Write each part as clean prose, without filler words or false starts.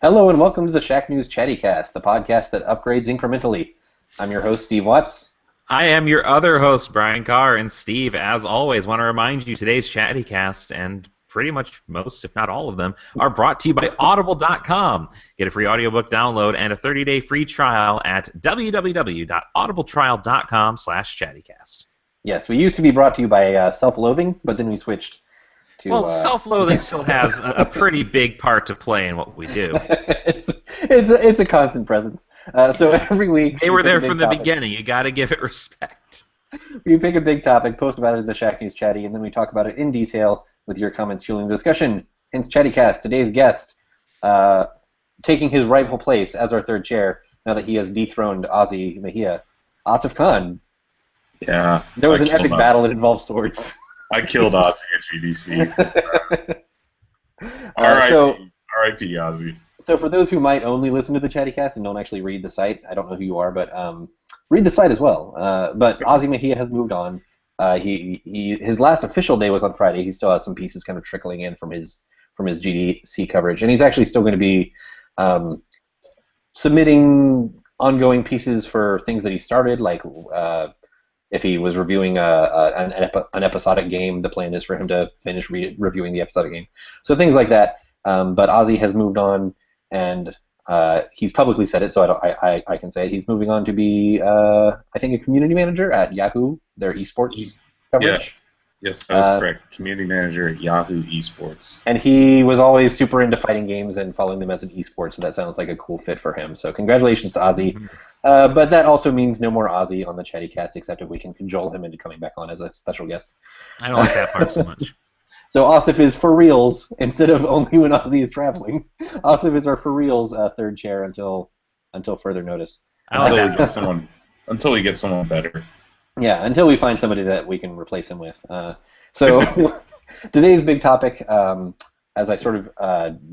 Hello and welcome to the Shack News Chattycast, the podcast that upgrades incrementally. I'm your host, Steve Watts. I am your other host, Brian Carr, and Steve, as always, want to remind you today's Chattycast, and pretty much most, if not all of them, are brought to you by Audible.com. Get a free audiobook download and a 30-day free trial at www.audibletrial.com/chattycast. Yes, we used to be brought to you by Self-Loathing, but then we switched to... Well, self-loathing still has a pretty big part to play in what we do. it's a constant presence. So every week... They were there from the beginning. You got to give it respect. We pick a big topic, post about it in the Shack News Chatty, and then we talk about it in detail with your comments fueling the discussion. Hence Chattycast, today's guest, taking his rightful place as our third chair, now that he has dethroned Ozzy Mejia, Asif Khan. Yeah. There was an epic battle that involved swords. I killed Ozzy at GDC. R.I.P. Ozzy. So for those who might only listen to the Chattycast and don't actually read the site, I don't know who you are, but read the site as well. But Ozzy Mejia has moved on. His last official day was on Friday. He still has some pieces kind of trickling in from his GDC coverage, and he's actually still going to be submitting ongoing pieces for things that he started, like if he was reviewing an episodic game, the plan is for him to finish reviewing the episodic game. So things like that. But Ozzy has moved on, and he's publicly said it, so I can say it. He's moving on to be, I think, a community manager at Yahoo, their esports coverage. Yes, that is correct. Community manager at Yahoo Esports. And he was always super into fighting games and following them as an esport, so that sounds like a cool fit for him. So congratulations to Ozzy. But that also means no more Ozzy on the Chattycast, except if we can cajole him into coming back on as a special guest. I don't like that part so much. So Asif is for reals instead of only when Ozzy is traveling. Asif is our for reals third chair until further notice. Until we get someone better. Yeah, until we find somebody that we can replace him with. So today's big topic, as I sort of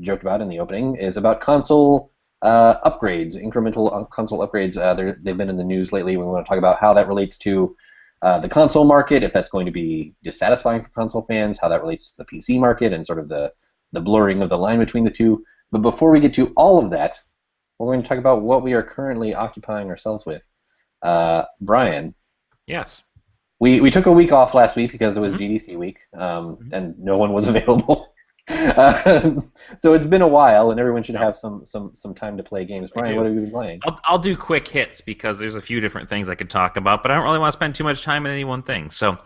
joked about in the opening, is about console upgrades, incremental console upgrades. They've been in the news lately. We want to talk about how that relates to the console market, if that's going to be dissatisfying for console fans, how that relates to the PC market, and sort of the blurring of the line between the two. But before we get to all of that, we're going to talk about what we are currently occupying ourselves with. Brian. Yes. We took a week off last week because it was GDC week, and no one was available. So it's been a while, and everyone should have some time to play games. Brian, what have you been playing? I'll do quick hits because there's a few different things I could talk about, but I don't really want to spend too much time on any one thing. So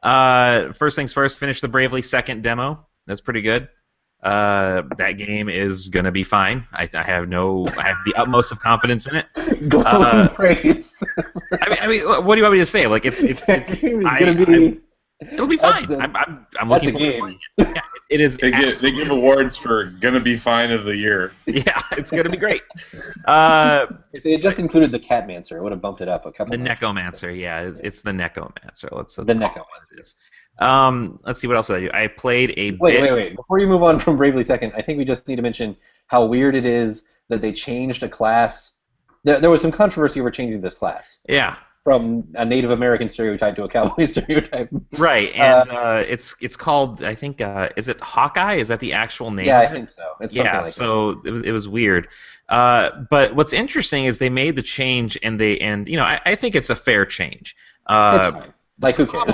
first things first, finish the Bravely Second demo. That's pretty good. That game is gonna be fine. I have the utmost of confidence in it. Glowing praise. I mean, what do you want me to say? Like it's gonna be. It'll be fine. I'm looking forward to playing it. Yeah, it is. They give awards for gonna be fine of the year. Yeah, it's gonna be great. If they had just included the Catmancer, it would have bumped it up a couple. The Necromancer, yeah, it's the Necromancer. Let's the Necromancer. Let's see what else did I do. I played a Wait. Before you move on from Bravely Second, I think we just need to mention how weird it is that they changed a class. There was some controversy over changing this class. Yeah. From a Native American stereotype to a cowboy stereotype. Right, and it's called, I think, is it Hawkeye? Is that the actual name? Yeah, I think so. It's so it was weird. But what's interesting is they made the change, and I think it's a fair change. It's fine. Like, who cares?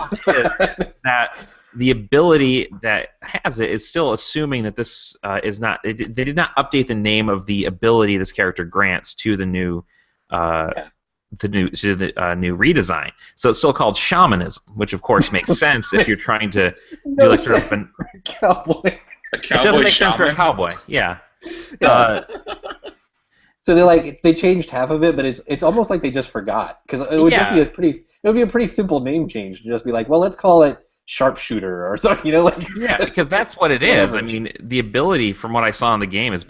That the ability that has it is still assuming that this is not. They did not update the name of the ability this character grants to the new. The new redesign, so it's still called shamanism, which of course makes sense if you're trying to do like sort of a cowboy. It doesn't make sense for a cowboy, yeah. So they changed half of it, but it's almost like they just forgot, because it would just be a pretty simple name change to just be like, well, let's call it sharpshooter or something, Yeah, because that's what it is. I mean, the ability from what I saw in the game is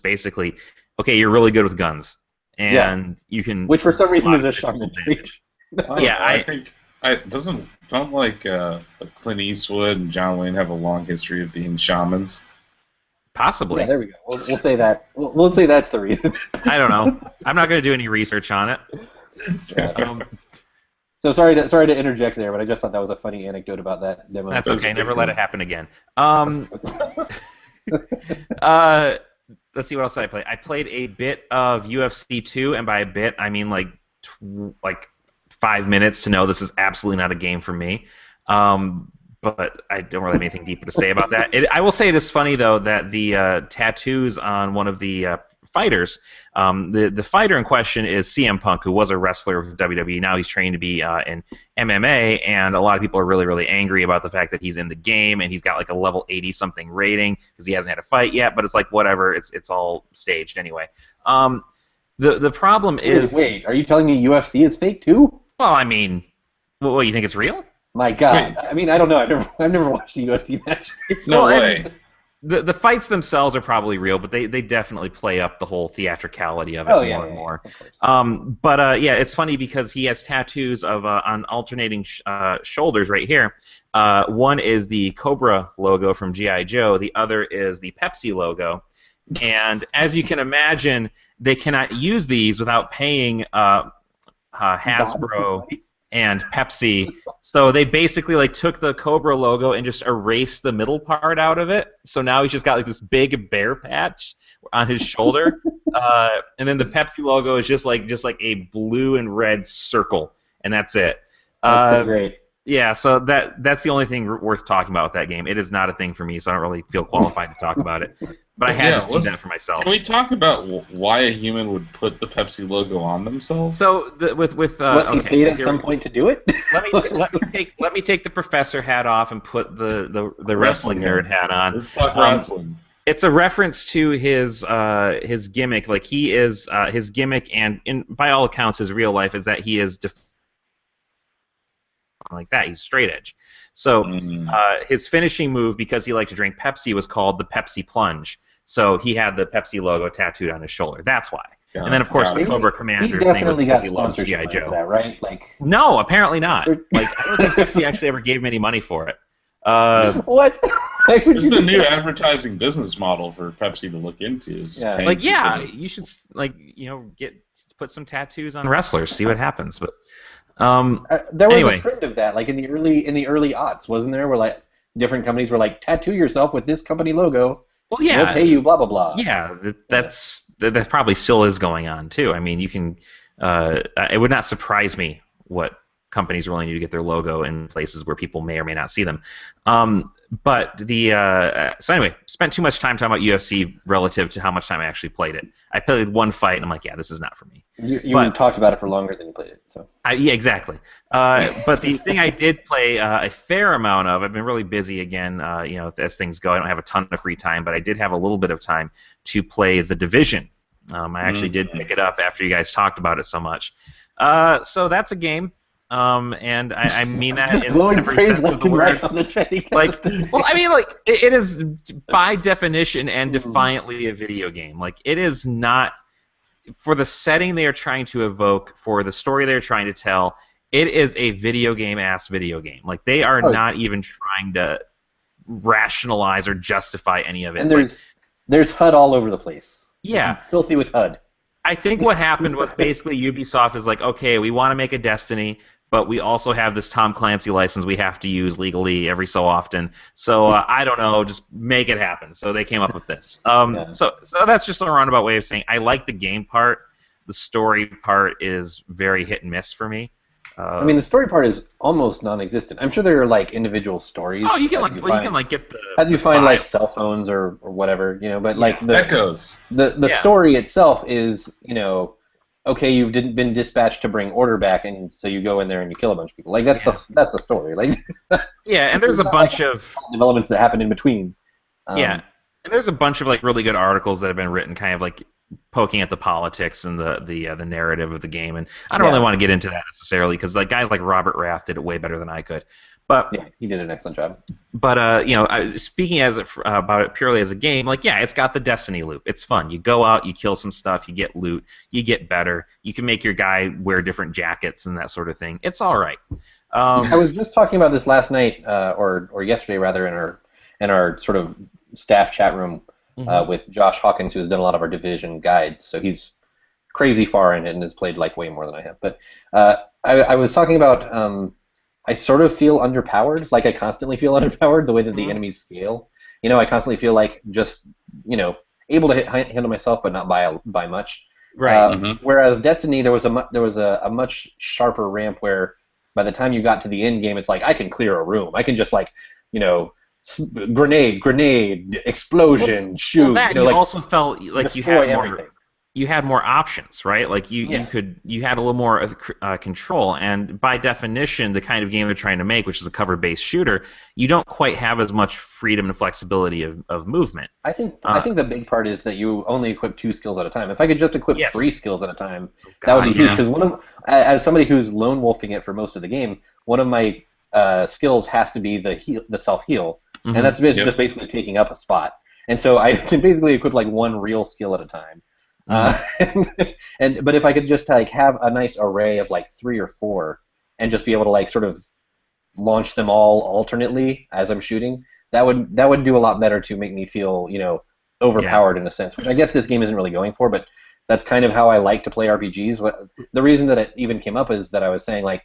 basically, okay, you're really good with guns. And you can, which for some reason is a shaman trait. I think don't Clint Eastwood and John Wayne have a long history of being shamans? Possibly. Yeah, there we go. We'll say that. We'll say that's the reason. I don't know. I'm not going to do any research on it. So sorry to interject there, but I just thought that was a funny anecdote about that demo. That's okay. Never let it happen again. let's see what else I played. I played a bit of UFC 2, and by a bit I mean like 5 minutes to know this is absolutely not a game for me. But I don't really have anything deeper to say about that. I will say it is funny though that the tattoos on one of the fighters, the fighter in question is CM Punk, who was a wrestler of WWE. Now he's trained to be in MMA, and a lot of people are really, really angry about the fact that he's in the game and he's got like a level 80 something rating because he hasn't had a fight yet. But it's like whatever, it's all staged anyway. The problem is, wait, are you telling me UFC is fake too? well, I mean, what, you think it's real? My God, I mean, I don't know. I've never watched a UFC match. It's no way. The fights themselves are probably real, but they definitely play up the whole theatricality of it more and more. But it's funny because he has tattoos of on alternating shoulders right here. One is the Cobra logo from G.I. Joe. The other is the Pepsi logo. And as you can imagine, they cannot use these without paying Hasbro and Pepsi, so they basically like took the Cobra logo and just erased the middle part out of it. So now he's just got like this big bear patch on his shoulder, and then the Pepsi logo is just like a blue and red circle, and that's it. That's pretty great. Yeah, so that's the only thing worth talking about with that game. It is not a thing for me, so I don't really feel qualified to talk about it. But I had to see that for myself. Can we talk about why a human would put the Pepsi logo on themselves? So with was he paid at some point to do it? let me take the professor hat off and put the wrestling nerd hat on. Let's talk wrestling. It's a reference to his gimmick. Like he is his gimmick, and by all accounts, his real life is that he is like that. He's straight edge. So his finishing move, because he liked to drink Pepsi, was called the Pepsi Plunge. So he had the Pepsi logo tattooed on his shoulder. That's why. And then, of course, the Cobra Commander's name was because he loves G.I. Joe. That, right? Like, no, apparently not. Like, I don't think Pepsi actually ever gave him any money for it. What? This is a new advertising business model for Pepsi to look into. You should put some tattoos on wrestlers, see what happens. But there was a trend of that, like in the early aughts, wasn't there? Where like different companies were like, tattoo yourself with this company logo. Well, yeah, we'll pay you, blah blah blah. Yeah, that probably still is going on too. I mean, you can. It would not surprise me what companies are willing to do to get their logo in places where people may or may not see them. But so anyway, spent too much time talking about UFC relative to how much time I actually played it. I played one fight, and I'm like, yeah, this is not for me. You talked about it for longer than you played it, so. Yeah, exactly. But the thing I did play a fair amount of, I've been really busy again, as things go. I don't have a ton of free time, but I did have a little bit of time to play The Division. I actually did pick it up after you guys talked about it so much. So that's a game. And I mean that in every sense of the word. On the Chattycast. Like, well, I mean, like it is by definition and defiantly a video game. Like, it is not, for the setting they are trying to evoke, for the story they're trying to tell. It is a video game-ass video game. Like, they are not even trying to rationalize or justify any of it. And there's HUD all over the place. Yeah, filthy with HUD. I think what happened was basically Ubisoft is like, okay, we want to make a Destiny, but we also have this Tom Clancy license we have to use legally every so often. So I don't know, just make it happen. So they came up with this. So that's just a roundabout way of saying I like the game part. The story part is very hit and miss for me. I mean, the story part is almost non-existent. I'm sure there are like individual stories. Oh, you can get the. How do you find like cell phones or whatever, But like the Echoes. The story itself is, okay, you've been dispatched to bring order back, and so you go in there and you kill a bunch of people. Like that's the story. Like. Yeah, and there's a bunch of developments that happen in between. And there's a bunch of like really good articles that have been written, kind of like poking at the politics and the narrative of the game, and I don't really want to get into that necessarily because like guys like Robert Rath did it way better than I could. But yeah, he did an excellent job. But speaking about it purely as a game, like it's got the Destiny loop. It's fun. You go out, you kill some stuff, you get loot, you get better. You can make your guy wear different jackets and that sort of thing. It's all right. I was just talking about this last night, or yesterday rather, in our sort of staff chat room. With Josh Hawkins, who has done a lot of our Division guides, so he's crazy far in it and has played like way more than I have. But I was talking about I sort of feel underpowered, like I constantly feel underpowered the way that the enemies scale. I constantly feel like just able to handle myself, but not by much. Right. Whereas Destiny, there was a much sharper ramp where by the time you got to the end game, it's like I can clear a room. I can just like, you know, grenade, explosion, shoot. Well, that you know, you like also felt like you destroy had more. everything. You had more options, right? Like you had a little more control, and by definition, the kind of game they're trying to make, which is a cover-based shooter, you don't quite have as much freedom and flexibility of movement. I think the big part is that you only equip 2 skills at a time. If I could just equip 3 skills at a time, that would be huge. Because as somebody who's lone wolfing it for most of the game, one of my skills has to be the self heal, and that's just basically taking up a spot. And so I can basically equip like 1 real skill at a time. But if I could just like have a nice array of like 3 or 4, and just be able to like sort of launch them all alternately as I'm shooting, that would do a lot better to make me feel, you know, overpowered in a sense, which I guess this game isn't really going for, but that's kind of how I like to play RPGs. The reason that it even came up is that I was saying like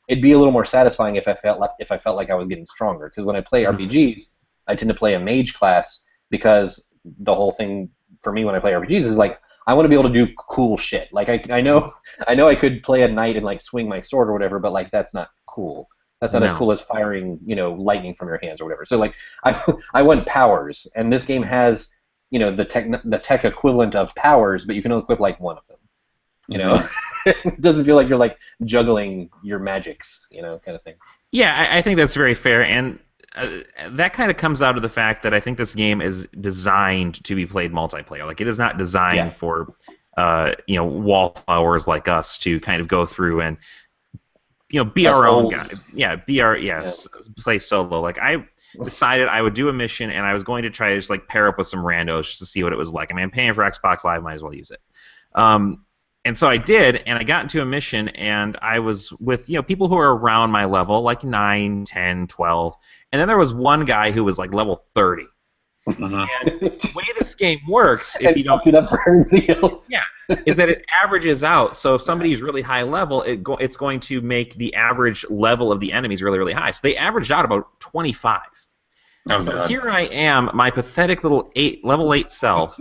it'd be a little more satisfying if I felt like I was getting stronger, because when I play RPGs, I tend to play a mage class, because the whole thing for me when I play RPGs is like I want to be able to do cool shit. Like I know I could play a knight and like swing my sword or whatever, but like that's not cool. That's not as cool as firing, you know, lightning from your hands or whatever. So like I want powers, and this game has, you know, the tech equivalent of powers, but you can only equip like 1 of them. You know, it doesn't feel like you're like juggling your magics, you know, kind of thing. Yeah, I think that's very fair, and that kind of comes out of the fact that I think this game is designed to be played multiplayer. Like, it is not designed for you know, wallflowers like us to kind of go through and, you know, be our own guy. Yeah, play solo. Like, I decided I would do a mission, and I was going to try to just like pair up with some randos just to see what it was like. I mean, I'm paying for Xbox Live, might as well use it. And so I did, and I got into a mission, and I was with, you know, people who are around my level, like 9, 10, 12, and then there was one guy who was like level 30. And the way this game works, if you don't it up for everybody else, is that it averages out. So if somebody's really high level, it's going to make the average level of the enemies really, really high. So they averaged out about 25. So here I am, my pathetic little level 8 self.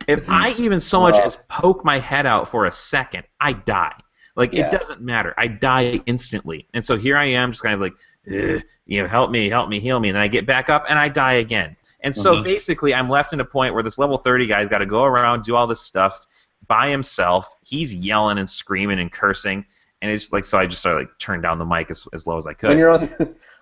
If I even so much as poke my head out for a second, I die. Like, it doesn't matter. I die instantly. And so here I am, just kind of like, you know, help me, heal me. And then I get back up, and I die again. And so basically, I'm left in a point where this level 30 guy's got to go around, do all this stuff by himself. He's yelling and screaming and cursing. And it's like, so I just started like turn down the mic as low as I could.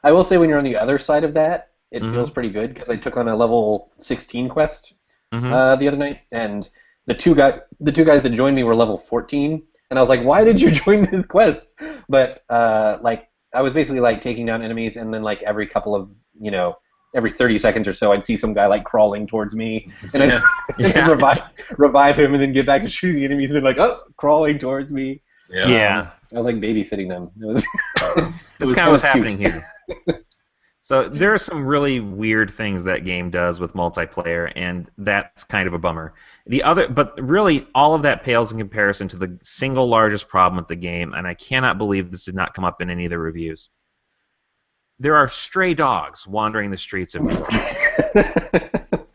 I will say, when you're on the other side of that, it feels pretty good, because I took on a level 16 quest the other night, and the two guys that joined me were level 14, and I was like, why did you join this quest? But like, I was basically like taking down enemies, and then like every couple of, you know, every 30 seconds or so, I'd see some guy like crawling towards me, and I'd revive him, and then get back to shooting enemies, and then like, oh, crawling towards me. Yeah. I was like babysitting them. It was. That's kind of what's happening here. So there are some really weird things that game does with multiplayer, and that's kind of a bummer. But really, all of that pales in comparison to the single largest problem with the game, and I cannot believe this did not come up in any of the reviews. There are stray dogs wandering the streets of New York.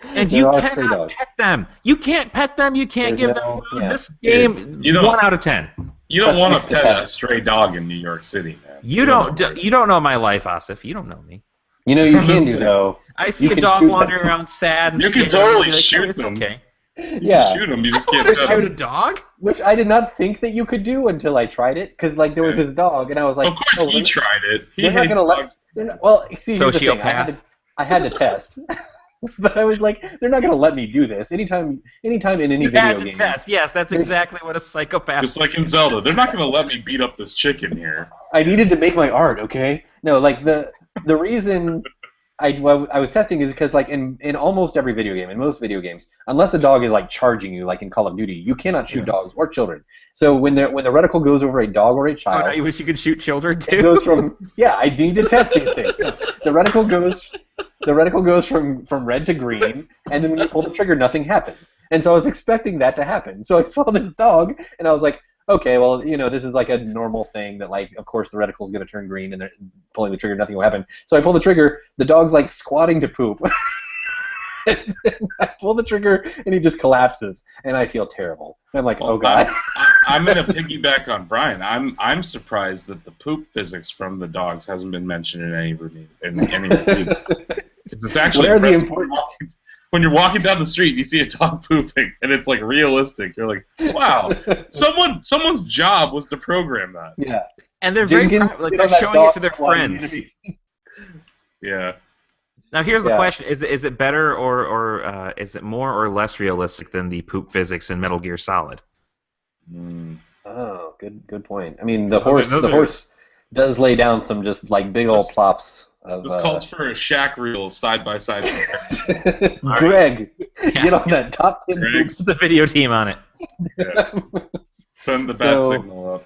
And you cannot pet them. You can't pet them. You can't give them food. This game, 1 out of 10. You don't want to pet a stray dog in New York City, man. You don't know my life, Asif. You don't know me. You know, you can do, though. I see a dog wandering around sad and you can totally shoot them. Okay. Yeah. Shoot them. You just can't shoot a dog? Which I did not think that you could do until I tried it, because like there was this dog, and I was like, of course he tried it. They're not gonna let. Well, see, here's the thing. I had to test, but I was like, they're not gonna let me do this. Anytime in any video game. Test. Yes, that's exactly what a psychopath. Just like in Zelda, they're not gonna let me beat up this chicken here. I needed to make my art, okay? No, like the reason I was testing is because like in almost every video game, in most video games, unless the dog is like charging you, like in Call of Duty, you cannot shoot dogs or children. So when the reticle goes over a dog or a child, I wish you could shoot children too. It goes from I need to test these things. The reticle goes from red to green, and then when you pull the trigger, nothing happens. And so I was expecting that to happen. So I saw this dog, and I was like, okay, well, you know, this is like a normal thing that, like, of course, the reticle is going to turn green, and they're pulling the trigger, nothing will happen. So I pull the trigger, the dog's like squatting to poop. I pull the trigger, and he just collapses, and I feel terrible. And I'm like, oh god. I'm gonna piggyback on Brian. I'm surprised that the poop physics from the dogs hasn't been mentioned in any reviews. It's actually impressive when you're walking down the street, and you see a dog pooping, and it's like realistic. You're like, wow, someone's job was to program that. Yeah. And they're very proud, like they're showing it to their friends. Yeah. Now here's the question: Is it better or is it more or less realistic than the poop physics in Metal Gear Solid? Oh, good point. I mean, the horse does lay down some just like big old plops. This calls for a Shaq reel of side-by-side. Greg, get on that top 10 poops. The video team on it. Yeah. Send the bat signal up.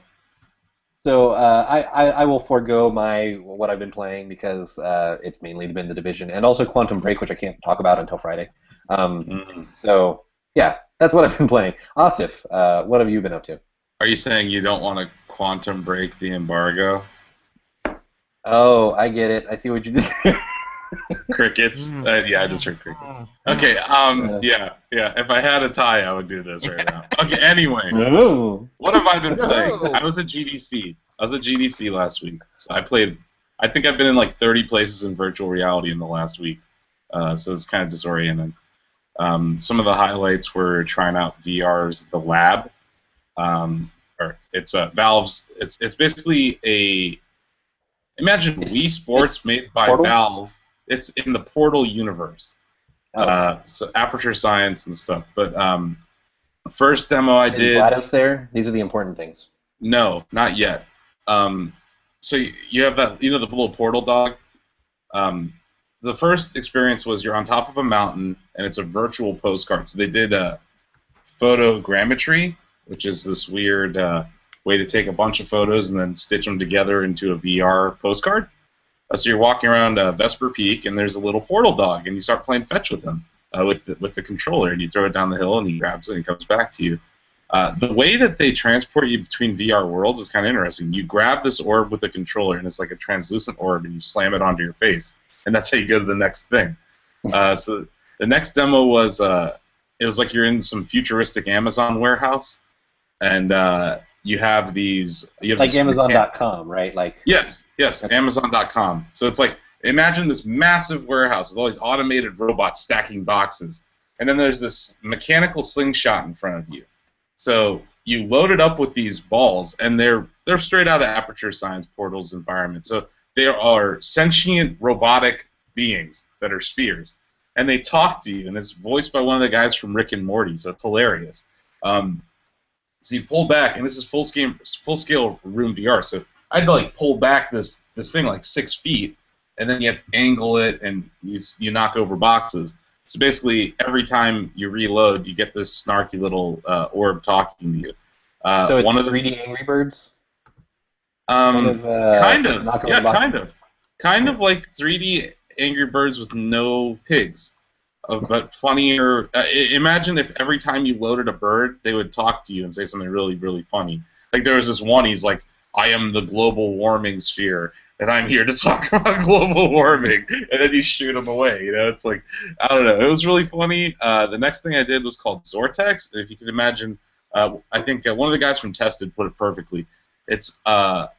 So I will forego what I've been playing because it's mainly been The Division and also Quantum Break, which I can't talk about until Friday. So yeah, that's what I've been playing. Asif, what have you been up to? Are you saying you don't want to quantum break the embargo? Oh, I get it. I see what you did. Crickets. Yeah, I just heard crickets. Okay. Yeah. If I had a tie, I would do this right now. Okay. Anyway, what have I been playing? I was at GDC. Last week. So I played. I think I've been in like 30 places in virtual reality in the last week. So it's kind of disorienting. Some of the highlights were trying out VR's The Lab. Or it's Valve's. It's basically a. Imagine Wii Sports made by Portal? Valve. It's in the Portal universe. So Aperture Science and stuff. But first demo I did. GLaDOS there? These are the important things. No, not yet. So you have that, the little portal dog. The first experience was you're on top of a mountain and it's a virtual postcard. So they did photogrammetry, which is this weird way to take a bunch of photos and then stitch them together into a VR postcard. So you're walking around Vesper Peak, and there's a little portal dog, and you start playing fetch with him with the controller, and you throw it down the hill, and he grabs it, and he comes back to you. The way that they transport you between VR worlds is kind of interesting. You grab this orb with a controller, and it's like a translucent orb, and you slam it onto your face, and that's how you go to the next thing. So the next demo was it was like you're in some futuristic Amazon warehouse, and you have these. Like Amazon.com, right? Like yes, okay. Amazon.com. So it's like imagine this massive warehouse with all these automated robots stacking boxes, and then there's this mechanical slingshot in front of you. So you load it up with these balls, and they're straight out of Aperture Science Portal's environment. So they are sentient robotic beings that are spheres, and they talk to you, and it's voiced by one of the guys from Rick and Morty. So it's hilarious. So you pull back, and this is full scale room VR. So I had to like pull back this thing like 6 feet, and then you have to angle it, and you knock over boxes. So basically, every time you reload, you get this snarky little orb talking to you. So it's 3D Angry Birds. Kind of like 3D Angry Birds with no pigs. But funnier. Imagine if every time you loaded a bird, they would talk to you and say something really, really funny. Like there was this one, he's like, "I am the global warming sphere, and I'm here to talk about global warming," and then you shoot him away. It's like, I don't know. It was really funny. The next thing I did was called Zortex. If you can imagine, I think one of the guys from Tested put it perfectly. It's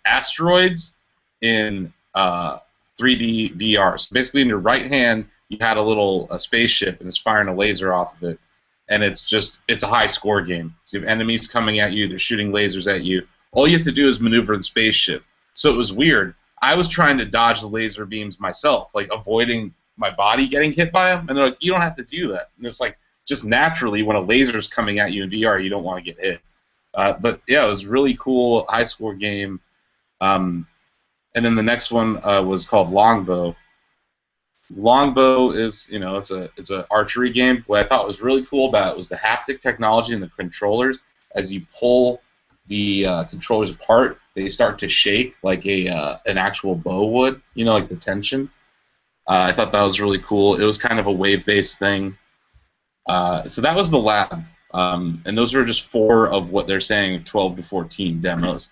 asteroids in 3D VR. So basically, in your right hand, you had a spaceship, and it's firing a laser off of it, and it's a high score game. So you have enemies coming at you, they're shooting lasers at you. All you have to do is maneuver the spaceship. So it was weird. I was trying to dodge the laser beams myself, like avoiding my body getting hit by them, and they're like, "You don't have to do that." And it's like, just naturally, when a laser's coming at you in VR, you don't want to get hit. But yeah, it was a really cool high score game. And then the next one was called Longbow. Longbow is, it's a archery game. What I thought was really cool about it was the haptic technology and the controllers. As you pull the controllers apart, they start to shake like an actual bow would, like the tension. I thought that was really cool. It was kind of a wave-based thing. So that was the lab, and those were just 4 of what they're saying 12 to 14 demos.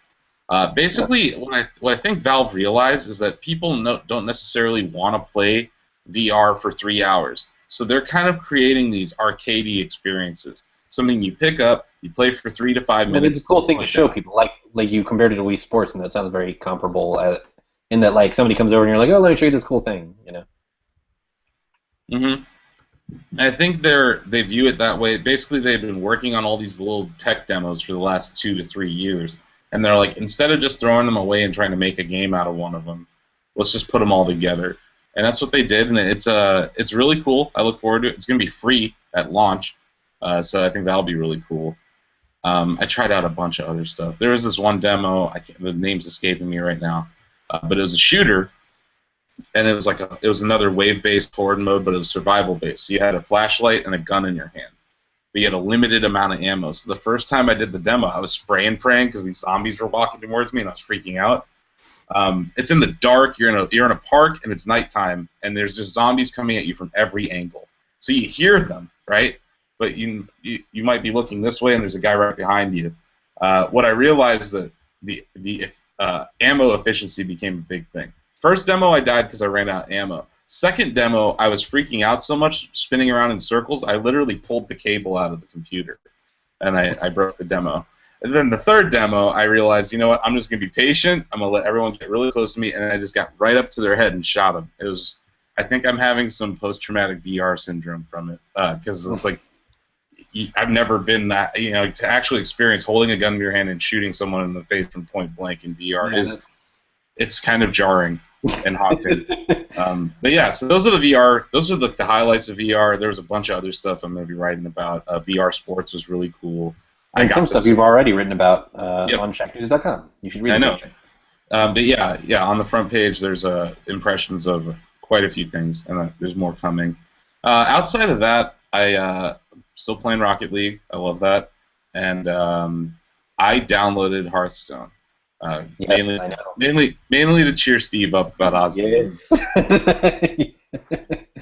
Basically, what I think Valve realized is that people don't necessarily want to play VR for 3 hours. So they're kind of creating these arcadey experiences. Something you pick up, you play for 3 to 5 minutes. It's a cool thing to show people, like you compared it to Wii Sports, and that sounds very comparable. In that, like, somebody comes over and you're like, oh, let me show you this cool thing, you know. Mhm. I think they view it that way. Basically, they've been working on all these little tech demos for the last 2 to 3 years, and they're like, instead of just throwing them away and trying to make a game out of one of them, let's just put them all together. And that's what they did, and it's really cool. I look forward to it. It's going to be free at launch, so I think that'll be really cool. I tried out a bunch of other stuff. There was this one demo. The name's escaping me right now, but it was a shooter, and it was another wave-based horde mode, but it was survival-based. So you had a flashlight and a gun in your hand, but you had a limited amount of ammo. So the first time I did the demo, I was spraying and praying because these zombies were walking towards me, and I was freaking out. It's in the dark. You're in a park, and it's nighttime, and there's just zombies coming at you from every angle. So you hear them, right? But you might be looking this way, and there's a guy right behind you. What I realized is that the ammo efficiency became a big thing. First demo, I died because I ran out of ammo. Second demo, I was freaking out so much, spinning around in circles, I literally pulled the cable out of the computer, and I broke the demo. And then the third demo, I realized, you know what, I'm just going to be patient. I'm going to let everyone get really close to me, and I just got right up to their head and shot them. I think I'm having some post-traumatic VR syndrome from it, because it's like, I've never been that, to actually experience holding a gun in your hand and shooting someone in the face from point blank in VR it's kind of jarring and haunting. But yeah, so those are the VR. Those are the highlights of VR. There was a bunch of other stuff I'm going to be writing about. VR Sports was really cool. And some stuff you've already written about on shacknews.com. You should read it. I know. But yeah, on the front page there's impressions of quite a few things, and there's more coming. Outside of that, I still playing Rocket League. I love that, and I downloaded Hearthstone. Yes, mainly to cheer Steve up about Ozzy. Yes.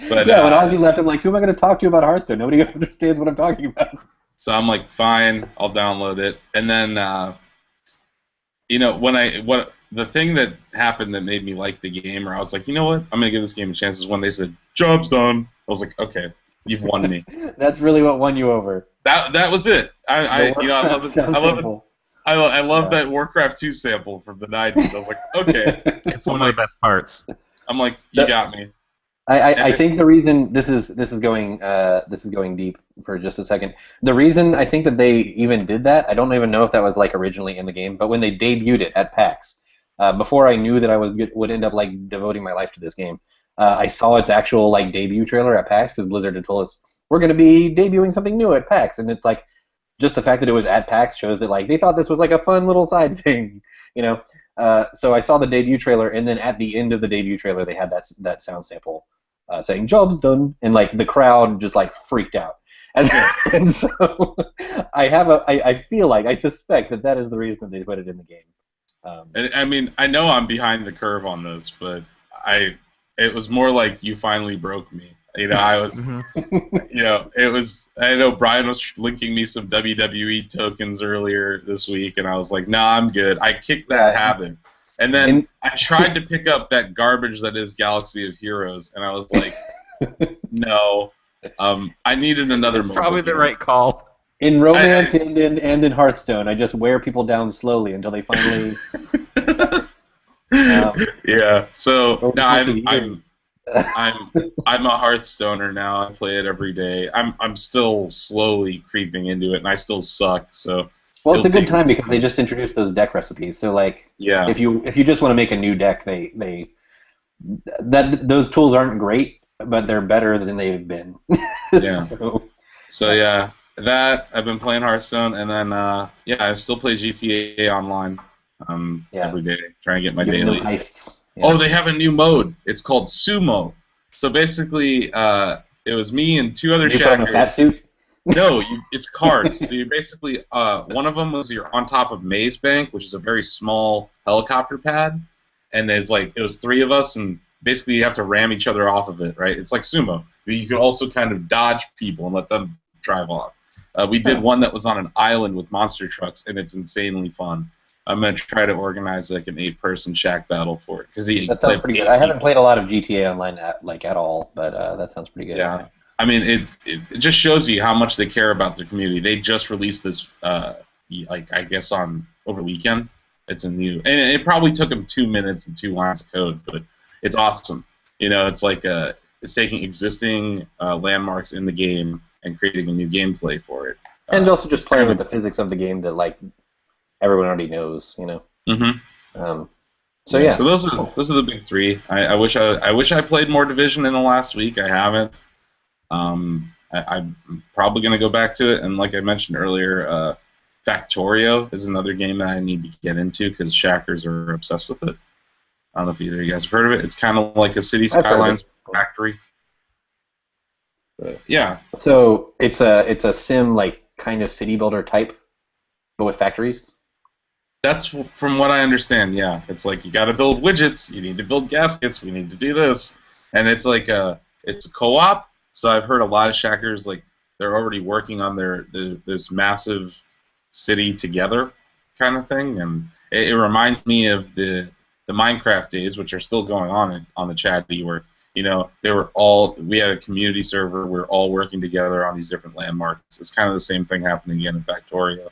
But yeah, when Ozzy left, I'm like, who am I going to talk to about Hearthstone? Nobody understands what I'm talking about. So I'm like, fine, I'll download it. And then, the thing that happened that made me like the game, or I was like, you know what, I'm going to give this game a chance, is when they said, job's done. I was like, okay, you've won me. That's really what won you over. That was it. I love it. I love that Warcraft 2 sample from the 90s. I was like, okay. It's one of the best parts. I'm like, you got me. I think the reason this is going deep for just a second. The reason I think that they even did that, I don't even know if that was like originally in the game, but when they debuted it at PAX, before I knew that I would end up like devoting my life to this game, I saw its actual like debut trailer at PAX because Blizzard had told us we're going to be debuting something new at PAX, and it's like just the fact that it was at PAX shows that like they thought this was like a fun little side thing, So I saw the debut trailer, and then at the end of the debut trailer, they had that sound sample saying "Job's done," and like the crowd just like freaked out. And so I feel like I suspect that is the reason that they put it in the game. I mean, I know I'm behind the curve on this, but it was more like you finally broke me. I was, it was. I know Brian was linking me some WWE tokens earlier this week, and I was like, nah, I'm good. I kicked that habit. And then I tried to pick up that garbage that is Galaxy of Heroes, and I was like, no. I needed another. It's probably the right call. In romance and in Hearthstone, I just wear people down slowly until they finally. Yeah. So now I'm a Hearthstoner now. I play it every day. I'm still slowly creeping into it, and I still suck. So. Well, it's a good time because they just introduced those deck recipes. So like, if you just want to make a new deck, those tools aren't great, but they're better than they've been. Yeah. So yeah, that I've been playing Hearthstone, and then I still play GTA Online every day, trying to get my dailies. Yeah. Oh, they have a new mode. It's called Sumo. So basically, it was me and two other shackers. You put on a fat suit? No, it's cards. So you basically, one of them was you're on top of Maze Bank, which is a very small helicopter pad, and it was 3 of us, and basically you have to ram each other off of it, right? It's like sumo. But you can also kind of dodge people and let them drive off. We did one that was on an island with monster trucks, and it's insanely fun. I'm gonna try to organize like an 8-person shack battle for it that sounds pretty good. I haven't played a lot of GTA Online at all, but that sounds pretty good. Yeah. I mean, it just shows you how much they care about their community. They just released this, like I guess over the weekend. It's a new, and it probably took them 2 minutes and 2 lines of code, but it's awesome. It's like it's taking existing landmarks in the game and creating a new gameplay for it. And also just playing with the physics of the game that like everyone already knows. Mm-hmm. So yeah. So those are the big three. I wish I played more Division in the last week. I haven't. I'm probably going to go back to it, and like I mentioned earlier, Factorio is another game that I need to get into because Shackers are obsessed with it. I don't know if either of you guys have heard of it. It's kind of like a City Skylines factory. But, yeah. So it's a sim like kind of city builder type, but with factories. That's from what I understand. Yeah, it's like you got to build widgets. You need to build gaskets. We need to do this, and it's like it's a co-op. So I've heard a lot of Shackers like they're already working on this massive city together kind of thing, and it reminds me of the Minecraft days, which are still going on the Chatty, where we had a community server. We're all working together on these different landmarks. It's kind of the same thing happening again in Factorio.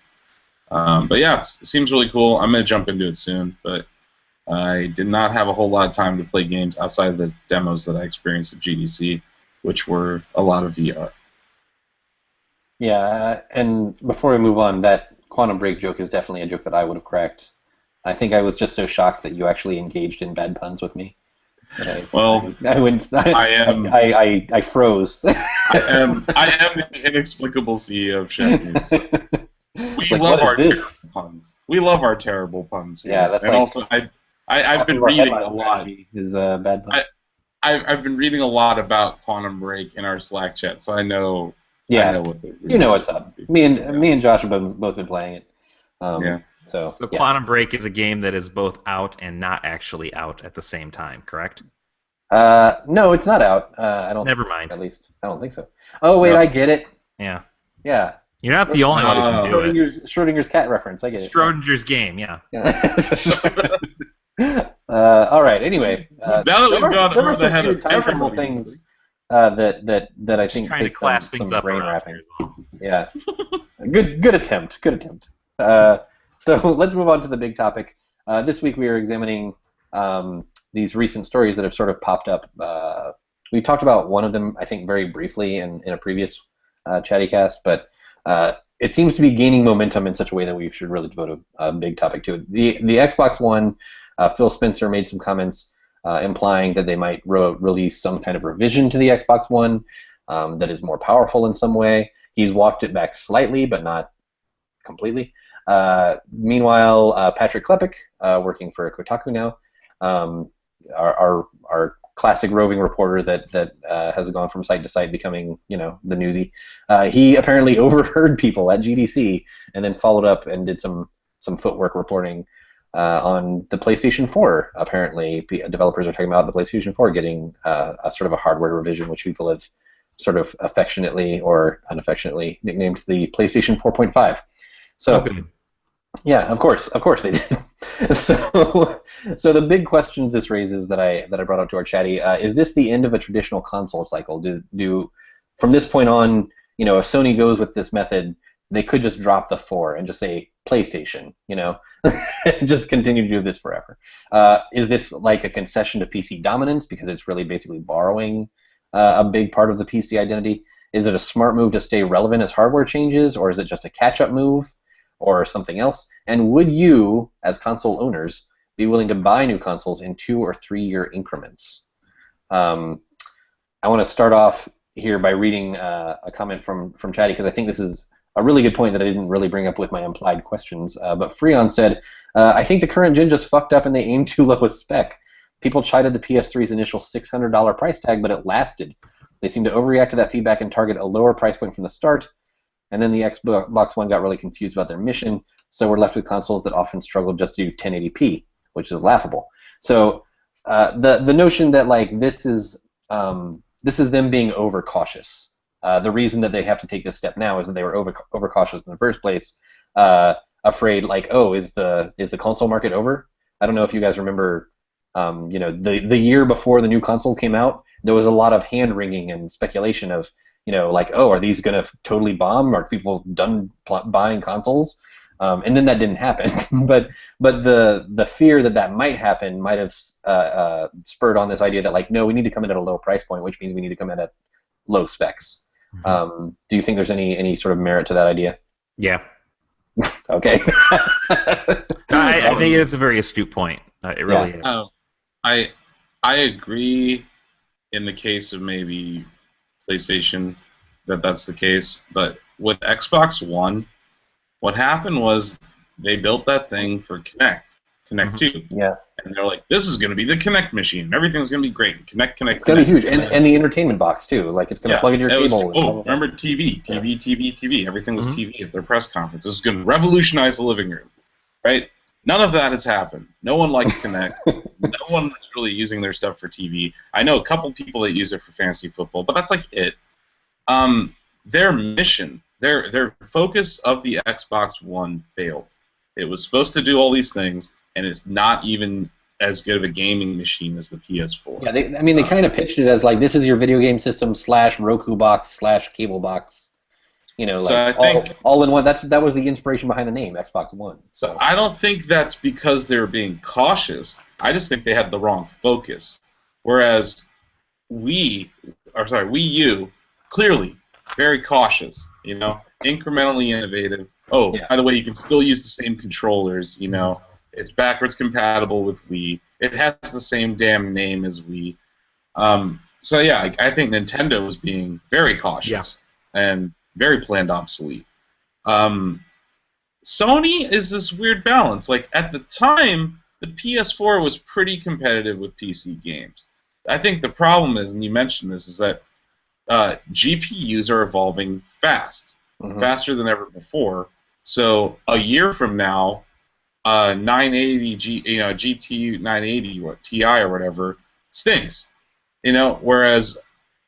But yeah, it seems really cool. I'm going to jump into it soon, but I did not have a whole lot of time to play games outside of the demos that I experienced at GDC, which were a lot of VR. Yeah, and before we move on, that Quantum Break joke is definitely a joke that I would have cracked. I think I was just so shocked that you actually engaged in bad puns with me. I froze. I am the inexplicable CEO of Shack News. So. We love our terrible puns. We love our terrible puns. Yeah, that's and also I've been reading a lot. Is bad puns. I've been reading a lot about Quantum Break in our Slack chat, so I know. Yeah, I know what you know what's up. Me and Josh have both been playing it. Yeah. So Quantum Break is a game that is both out and not actually out at the same time, correct? No, it's not out. I don't. Never mind. At least I don't think so. Oh wait, I get it. Yeah. Yeah. You're not the only one who can do it. Schrodinger's cat reference. I get it. Schrodinger's game. Yeah. All right. Anyway. Now that we've gone over the head of everyone things that I think trying to class things up brain wrapping. Yeah. Good attempt. Good attempt. So let's move on to the big topic. This week we are examining these recent stories that have sort of popped up. We talked about one of them, I think, very briefly in a previous Chattycast, but it seems to be gaining momentum in such a way that we should really devote a big topic to it. The Xbox One, Phil Spencer made some comments implying that they might release some kind of revision to the Xbox One that is more powerful in some way. He's walked it back slightly, but not completely. Meanwhile, Patrick Klepek, working for Kotaku now, our classic roving reporter that has gone from site to site, becoming the newsie. He apparently overheard people at GDC and then followed up and did some footwork reporting on the PlayStation 4. Apparently, developers are talking about the PlayStation 4 getting a sort of a hardware revision, which people have sort of affectionately or unaffectionately nicknamed the PlayStation 4.5. So. Okay. Yeah, of course they did. So the big questions this raises that I brought up to our chatty, is this the end of a traditional console cycle? Do from this point on, if Sony goes with this method, they could just drop the 4 and just say PlayStation, just continue to do this forever. Is this like a concession to PC dominance because it's really basically borrowing a big part of the PC identity? Is it a smart move to stay relevant as hardware changes, or is it just a catch-up move? Or something else? And would you, as console owners, be willing to buy new consoles in 2 or 3 year increments? I want to start off here by reading a comment from Chatty, because I think this is a really good point that I didn't really bring up with my implied questions. But Freon said, I think the current gen just fucked up and they aimed too low a spec. People chided the PS3's initial $600 price tag, but it lasted. They seem to overreact to that feedback and target a lower price point from the start. And then the Xbox One got really confused about their mission, so we're left with consoles that often struggle just to do 1080p, which is laughable. So the notion that like this is them being overcautious. The reason that they have to take this step now is that they were overcautious in the first place, afraid like, oh, is the console market over? I don't know if you guys remember, the year before the new console came out, there was a lot of hand wringing and speculation of, like, oh, are these going to totally bomb? Are people done buying consoles? And then that didn't happen. but the fear that might happen might have spurred on this idea that, like, no, we need to come in at a low price point, which means we need to come in at low specs. Do you think there's any sort of merit to that idea? Yeah. Okay. I think it's a very astute point. It really is. I agree in the case of maybe PlayStation that's the case, but with Xbox One, what happened was they built that thing for Kinect 2. Yeah. And they're like, this is going to be the Kinect machine. Everything's going to be great. Kinect. It's going to be huge. And the entertainment box, too. Like, it's going to plug into your cable. Remember TV. Everything was TV at their press conference. This is going to revolutionize the living room, right? None of that has happened. No one likes Kinect. No one is really using their stuff for TV. I know a couple people that use it for fantasy football, but that's like it. Their mission, their focus of the Xbox One failed. It was supposed to do all these things, and it's not even as good of a gaming machine as the PS4. Yeah, they kind of pitched it as like, this is your video game system / Roku box / cable box. Like, so I think all in one. That was the inspiration behind the name Xbox One. So I don't think that's because they were being cautious. I just think they had the wrong focus. Whereas Wii U, clearly very cautious. Incrementally innovative. Oh, by the way, you can still use the same controllers. It's backwards compatible with Wii. It has the same damn name as Wii. So yeah, I think Nintendo was being very cautious and very planned obsolete. Sony is this weird balance. Like, at the time, the PS4 was pretty competitive with PC games. I think the problem is, and you mentioned this, is that GPUs are evolving fast, faster than ever before. So a year from now, 980 GT 980 Ti or whatever stinks. Whereas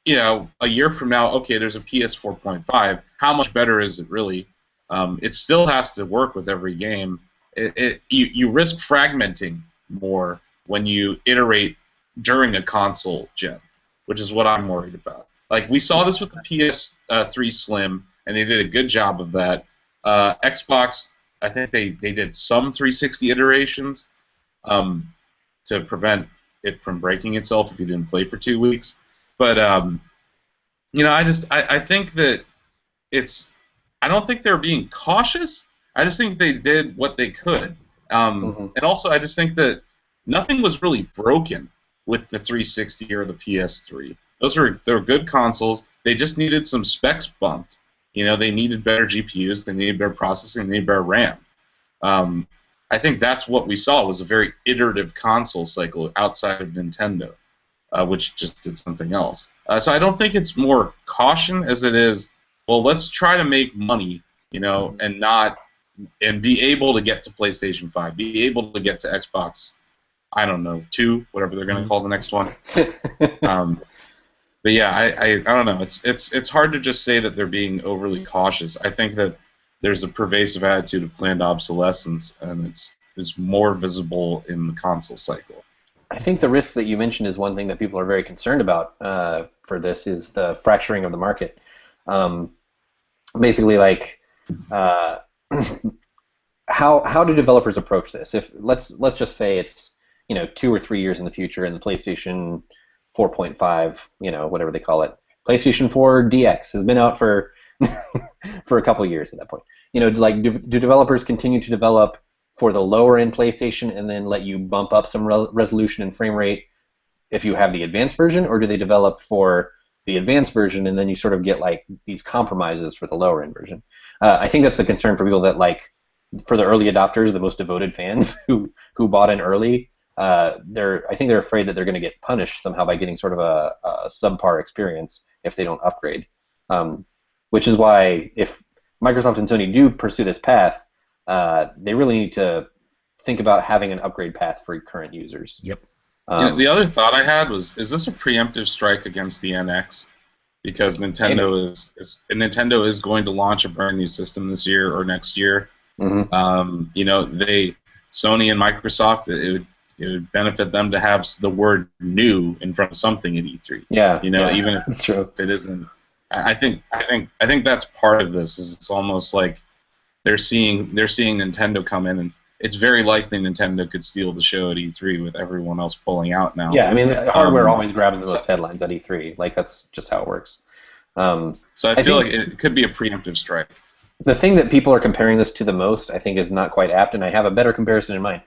a year from now, okay, there's a PS4.5. How much better is it really? It still has to work with every game. You risk fragmenting more when you iterate during a console gen, which is what I'm worried about. Like, we saw this with the PS3 Slim, and they did a good job of that. Xbox, I think they did some 360 iterations to prevent it from breaking itself if you didn't play for 2 weeks. But I think that I don't think they're being cautious. I just think they did what they could. And also, I just think that nothing was really broken with the 360 or the PS3. They were good consoles. They just needed some specs bumped. They needed better GPUs. They needed better processing. They needed better RAM. I think that's what we saw, was a very iterative console cycle outside of Nintendo, which just did something else. So I don't think it's more caution as it is, well, let's try to make money, and be able to get to PlayStation 5, be able to get to Xbox, I don't know, 2, whatever they're going to call the next one. But yeah, I don't know. It's hard to just say that they're being overly cautious. I think that there's a pervasive attitude of planned obsolescence, and it's more visible in the console cycle. I think the risk that you mentioned is one thing that people are very concerned about for this, is the fracturing of the market. Basically, like, how do developers approach this? If let's just say it's 2 or 3 years in the future, and the PlayStation 4.5, whatever they call it, PlayStation 4 DX has been out for for a couple years at that point. Like, do developers continue to develop for the lower end PlayStation and then let you bump up some resolution and frame rate if you have the advanced version, or do they develop for the advanced version and then you sort of get like these compromises for the lower end version? I think that's the concern for people that, like, for the early adopters, the most devoted fans who bought in early. I think they're afraid that they're going to get punished somehow by getting sort of a subpar experience if they don't upgrade. Which is why, if Microsoft and Sony do pursue this path, they really need to think about having an upgrade path for current users. Yep. The other thought I had was, is this a preemptive strike against the NX? Because Nintendo is going to launch a brand new system this year or next year. Sony and Microsoft, it would benefit them to have the word "new" in front of something at E3. Yeah. Even if that's true. it isn't. I think that's part of this. Is it's almost like they're seeing Nintendo come in, and it's very likely Nintendo could steal the show at E3 with everyone else pulling out now. Yeah, I mean, hardware always grabs the most headlines at E3. Like, that's just how it works. So I feel like it could be a preemptive strike. The thing that people are comparing this to the most, I think, is not quite apt, and I have a better comparison in mind.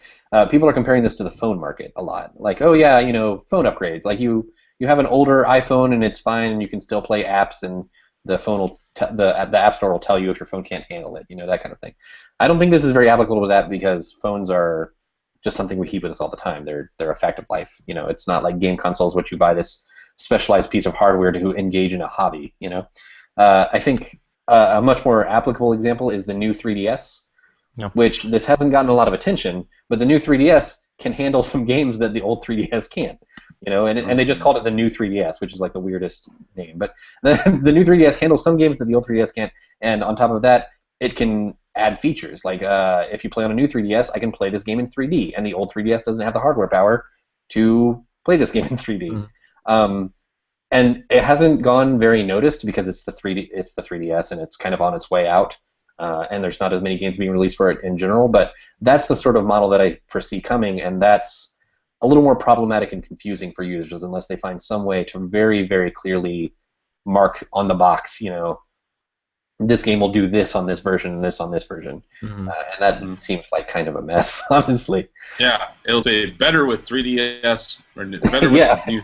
People are comparing this to the phone market a lot. Like, oh yeah, phone upgrades. Like you have an older iPhone and it's fine, and you can still play apps, and the phone will the App Store will tell you if your phone can't handle it. That kind of thing. I don't think this is very applicable to that because phones are just something we keep with us all the time. They're a fact of life. It's not like game consoles, which you buy this specialized piece of hardware to engage in a hobby. I think a much more applicable example is the new 3DS, which this hasn't gotten a lot of attention, but the new 3DS can handle some games that the old 3DS can't. And they just called it the new 3DS, which is like the weirdest name. But the new 3DS handles some games that the old 3DS can't, and on top of that, it can add features. Like if you play on a new 3DS, I can play this game in 3D, and the old 3DS doesn't have the hardware power to play this game in 3D. And it hasn't gone very noticed because it's the 3DS, and it's kind of on its way out, and there's not as many games being released for it in general. But that's the sort of model that I foresee coming, and that's a little more problematic and confusing for users unless they find some way to very, very clearly mark on the box, this game will do this on this version and this on this version. And that seems like kind of a mess, honestly. Yeah, it'll say better with 3DS or better with new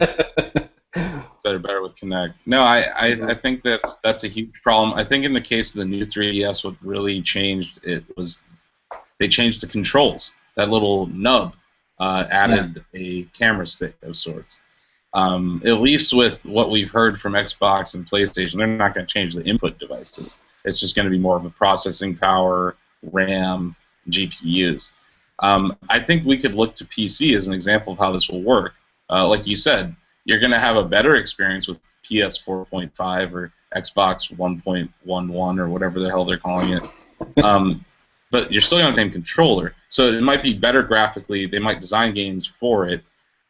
better with Kinect. No, I think that's a huge problem. I think in the case of the new 3DS, what really changed it was they changed the controls. That little nub added a camera stick of sorts. At least with what we've heard from Xbox and PlayStation, they're not going to change the input devices. It's just going to be more of a processing power, RAM, GPUs. I think we could look to PC as an example of how this will work. Like you said, you're going to have a better experience with PS 4.5 or Xbox 1.11 or whatever the hell they're calling it. But you're still going to have the same controller. So it might be better graphically. They might design games for it.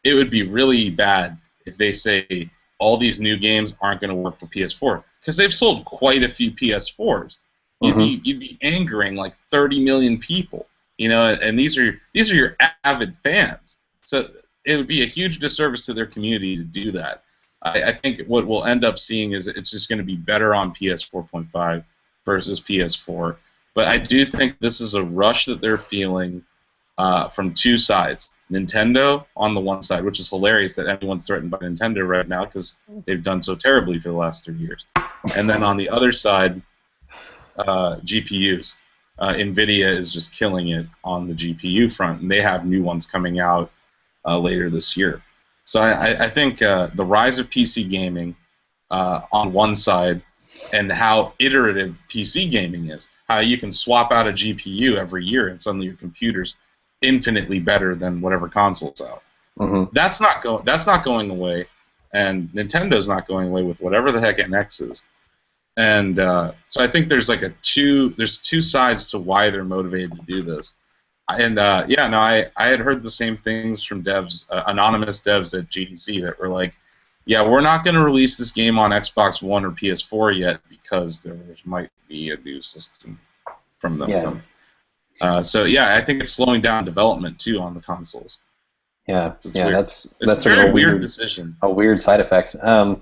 It would be really bad if they say all these new games aren't going to work for PS4 because they've sold quite a few PS4s. You'd be angering like 30 million people, and these are your avid fans. So it would be a huge disservice to their community to do that. I think what we'll end up seeing is it's just going to be better on PS 4.5 versus PS4. But I do think this is a rush that they're feeling from two sides. Nintendo on the one side, which is hilarious that anyone's threatened by Nintendo right now because they've done so terribly for the last 3 years. And then on the other side, GPUs. NVIDIA is just killing it on the GPU front, and they have new ones coming out later this year. So I think the rise of PC gaming on one side and how iterative PC gaming is, how you can swap out a GPU every year and suddenly your computer's infinitely better than whatever console's out. That's not going away, and Nintendo's not going away with whatever the heck NX is. And so I think there's two sides to why they're motivated to do this. And I had heard the same things from devs, anonymous devs at GDC that were like, yeah, we're not going to release this game on Xbox One or PS4 yet because there might be a new system from them. Yeah. So yeah, I think it's slowing down development too on the consoles. Yeah, it's yeah, weird. that's a very weird decision. A weird side effect. To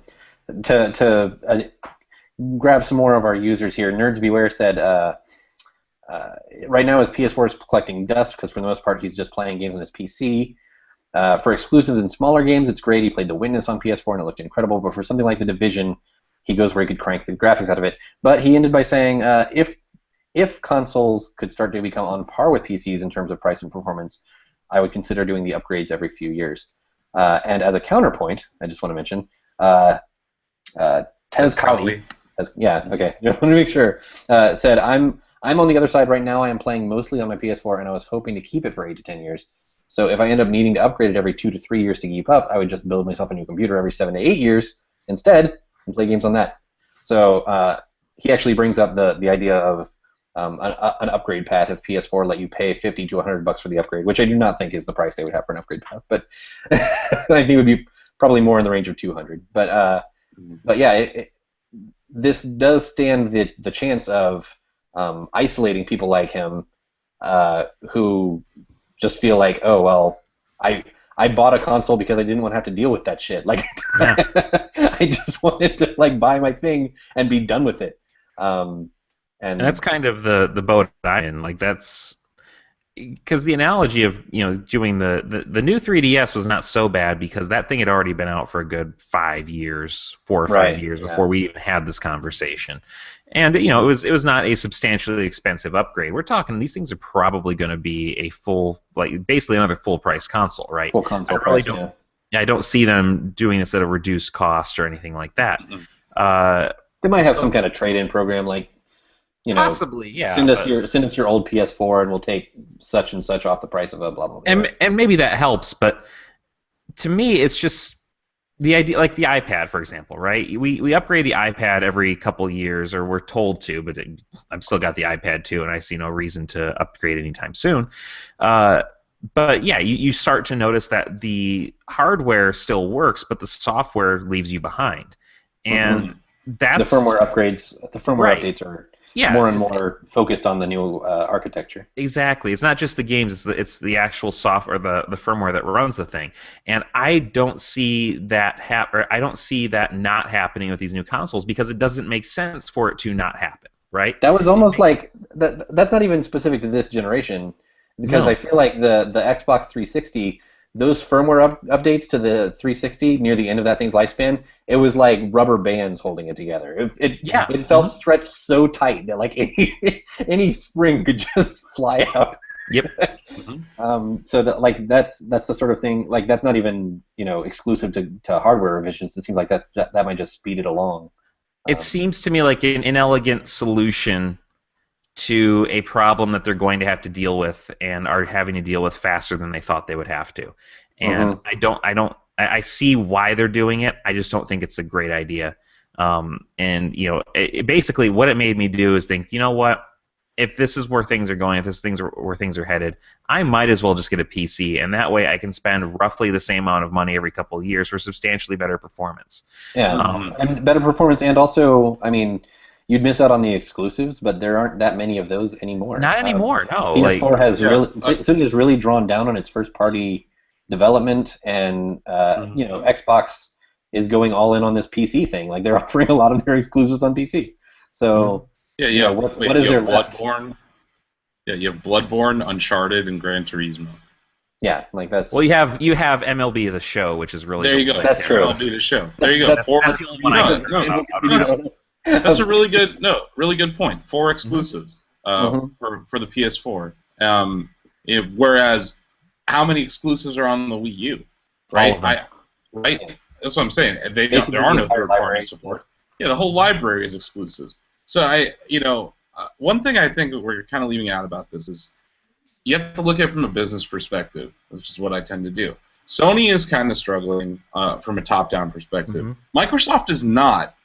grab some more of our users here, Nerds Beware said, right now his PS4 is collecting dust because for the most part he's just playing games on his PC. For exclusives and smaller games, it's great. He played The Witness on PS4 and it looked incredible. But for something like The Division, he goes where he could crank the graphics out of it. But he ended by saying, if consoles could start to become on par with PCs in terms of price and performance, I would consider doing the upgrades every few years. And as a counterpoint, I just want to mention, Tezcali. Yeah, okay. I want to make sure. Said, I'm on the other side right now. I am playing mostly on my PS4, and I was hoping to keep it for 8 to 10 years. So if I end up needing to upgrade it every 2 to 3 years to keep up, I would just build myself a new computer every 7 to 8 years instead and play games on that. So he actually brings up the idea of an upgrade path if PS4 let you pay $50 to $100 for the upgrade, which I do not think is the price they would have for an upgrade path, but I think it would be probably more in the range of $200. But yeah, this does stand the chance of isolating people like him who just feel like, oh well, I bought a console because I didn't want to have to deal with that shit. Like, Yeah. I just wanted to like buy my thing and be done with it. And that's kind of the boat I'm in. Like that's because the analogy of doing the new 3DS was not so bad because that thing had already been out for a good 5 years, 4 or 5 Right, years yeah. before we even had this conversation, and it was not a substantially expensive upgrade. We're talking these things are probably going to be a full, like basically another full price console, right? full console I really price, yeah. I don't see them doing this at a reduced cost or anything like that. They might have some kind of trade-in program, like, possibly, yeah. Send us your old PS4, and we'll take such and such off the price of a blah blah blah. And maybe that helps, but to me, it's just the idea, like the iPad, for example, right? We upgrade the iPad every couple years, or we're told to, but I've still got the iPad 2, and I see no reason to upgrade anytime soon. But yeah, you start to notice that the hardware still works, but the software leaves you behind, and that's the firmware upgrades. The firmware right. updates are yeah, more and more focused on the new architecture. Exactly. It's not just the games; it's the actual software, the firmware that runs the thing. And I don't see that I don't see that not happening with these new consoles because it doesn't make sense for it to not happen, right? That was almost like that. That's not even specific to this generation, because No. I feel like the Xbox 360, those firmware updates to the 360 near the end of that thing's lifespan, it was like rubber bands holding it together. It felt stretched so tight that like any spring could just fly out. Yep. So that like that's the sort of thing, like that's not even exclusive to hardware revisions. It seems like that might just speed it along. It seems to me like an inelegant solution to a problem that they're going to have to deal with and are having to deal with faster than they thought they would have to. And I see why they're doing it. I just don't think it's a great idea. Basically what it made me do is think, you know what? If this is where things are going, if this things are where things are headed, I might as well just get a PC, and that way I can spend roughly the same amount of money every couple of years for substantially better performance. Yeah, and better performance, and also, I mean, you'd miss out on the exclusives, but there aren't that many of those anymore. Not anymore, no. PS4 Sony has really drawn down on its first-party development, and Xbox is going all in on this PC thing. Like they're offering a lot of their exclusives on PC. So what is there left? Bloodborne. Yeah, you have Bloodborne, Uncharted, and Gran Turismo. Yeah, like that's. Well, you have MLB The Show, which is really. There you go. That's true. MLB The Show. There you go. That's the only one I know. That's a really good point. 4 exclusives for the PS4. Whereas, how many exclusives are on the Wii U? Right. Right. That's what I'm saying. There are no third-party support. Yeah, the whole library is exclusives. So one thing I think we're kind of leaving out about this is you have to look at it from a business perspective, which is what I tend to do. Sony is kind of struggling from a top-down perspective. Microsoft is not.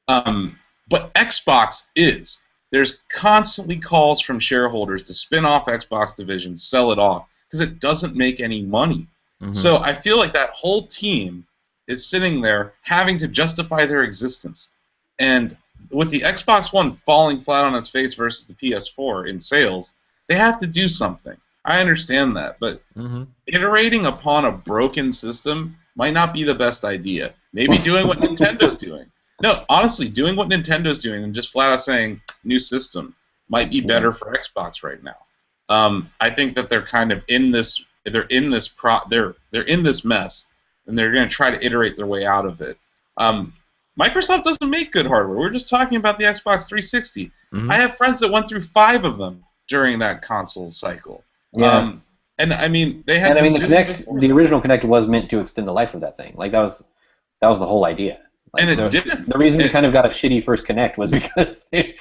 But Xbox is. There's constantly calls from shareholders to spin off Xbox division, sell it off, because it doesn't make any money. So I feel like that whole team is sitting there having to justify their existence. And with the Xbox One falling flat on its face versus the PS4 in sales, they have to do something. I understand that, but iterating upon a broken system might not be the best idea. Maybe doing what Nintendo's doing. No, honestly, doing what Nintendo's doing and just flat out saying new system might be better for Xbox right now. I think that they're kind of in this. They're in this mess, and they're going to try to iterate their way out of it. Microsoft doesn't make good hardware. We're just talking about the Xbox 360. I have friends that went through 5 of them during that console cycle. Yeah. And I mean, they had. And I mean, the original Kinect was meant to extend the life of that thing. Like that was the whole idea. Like, and it didn't. The reason it kind of got a shitty first Kinect was because they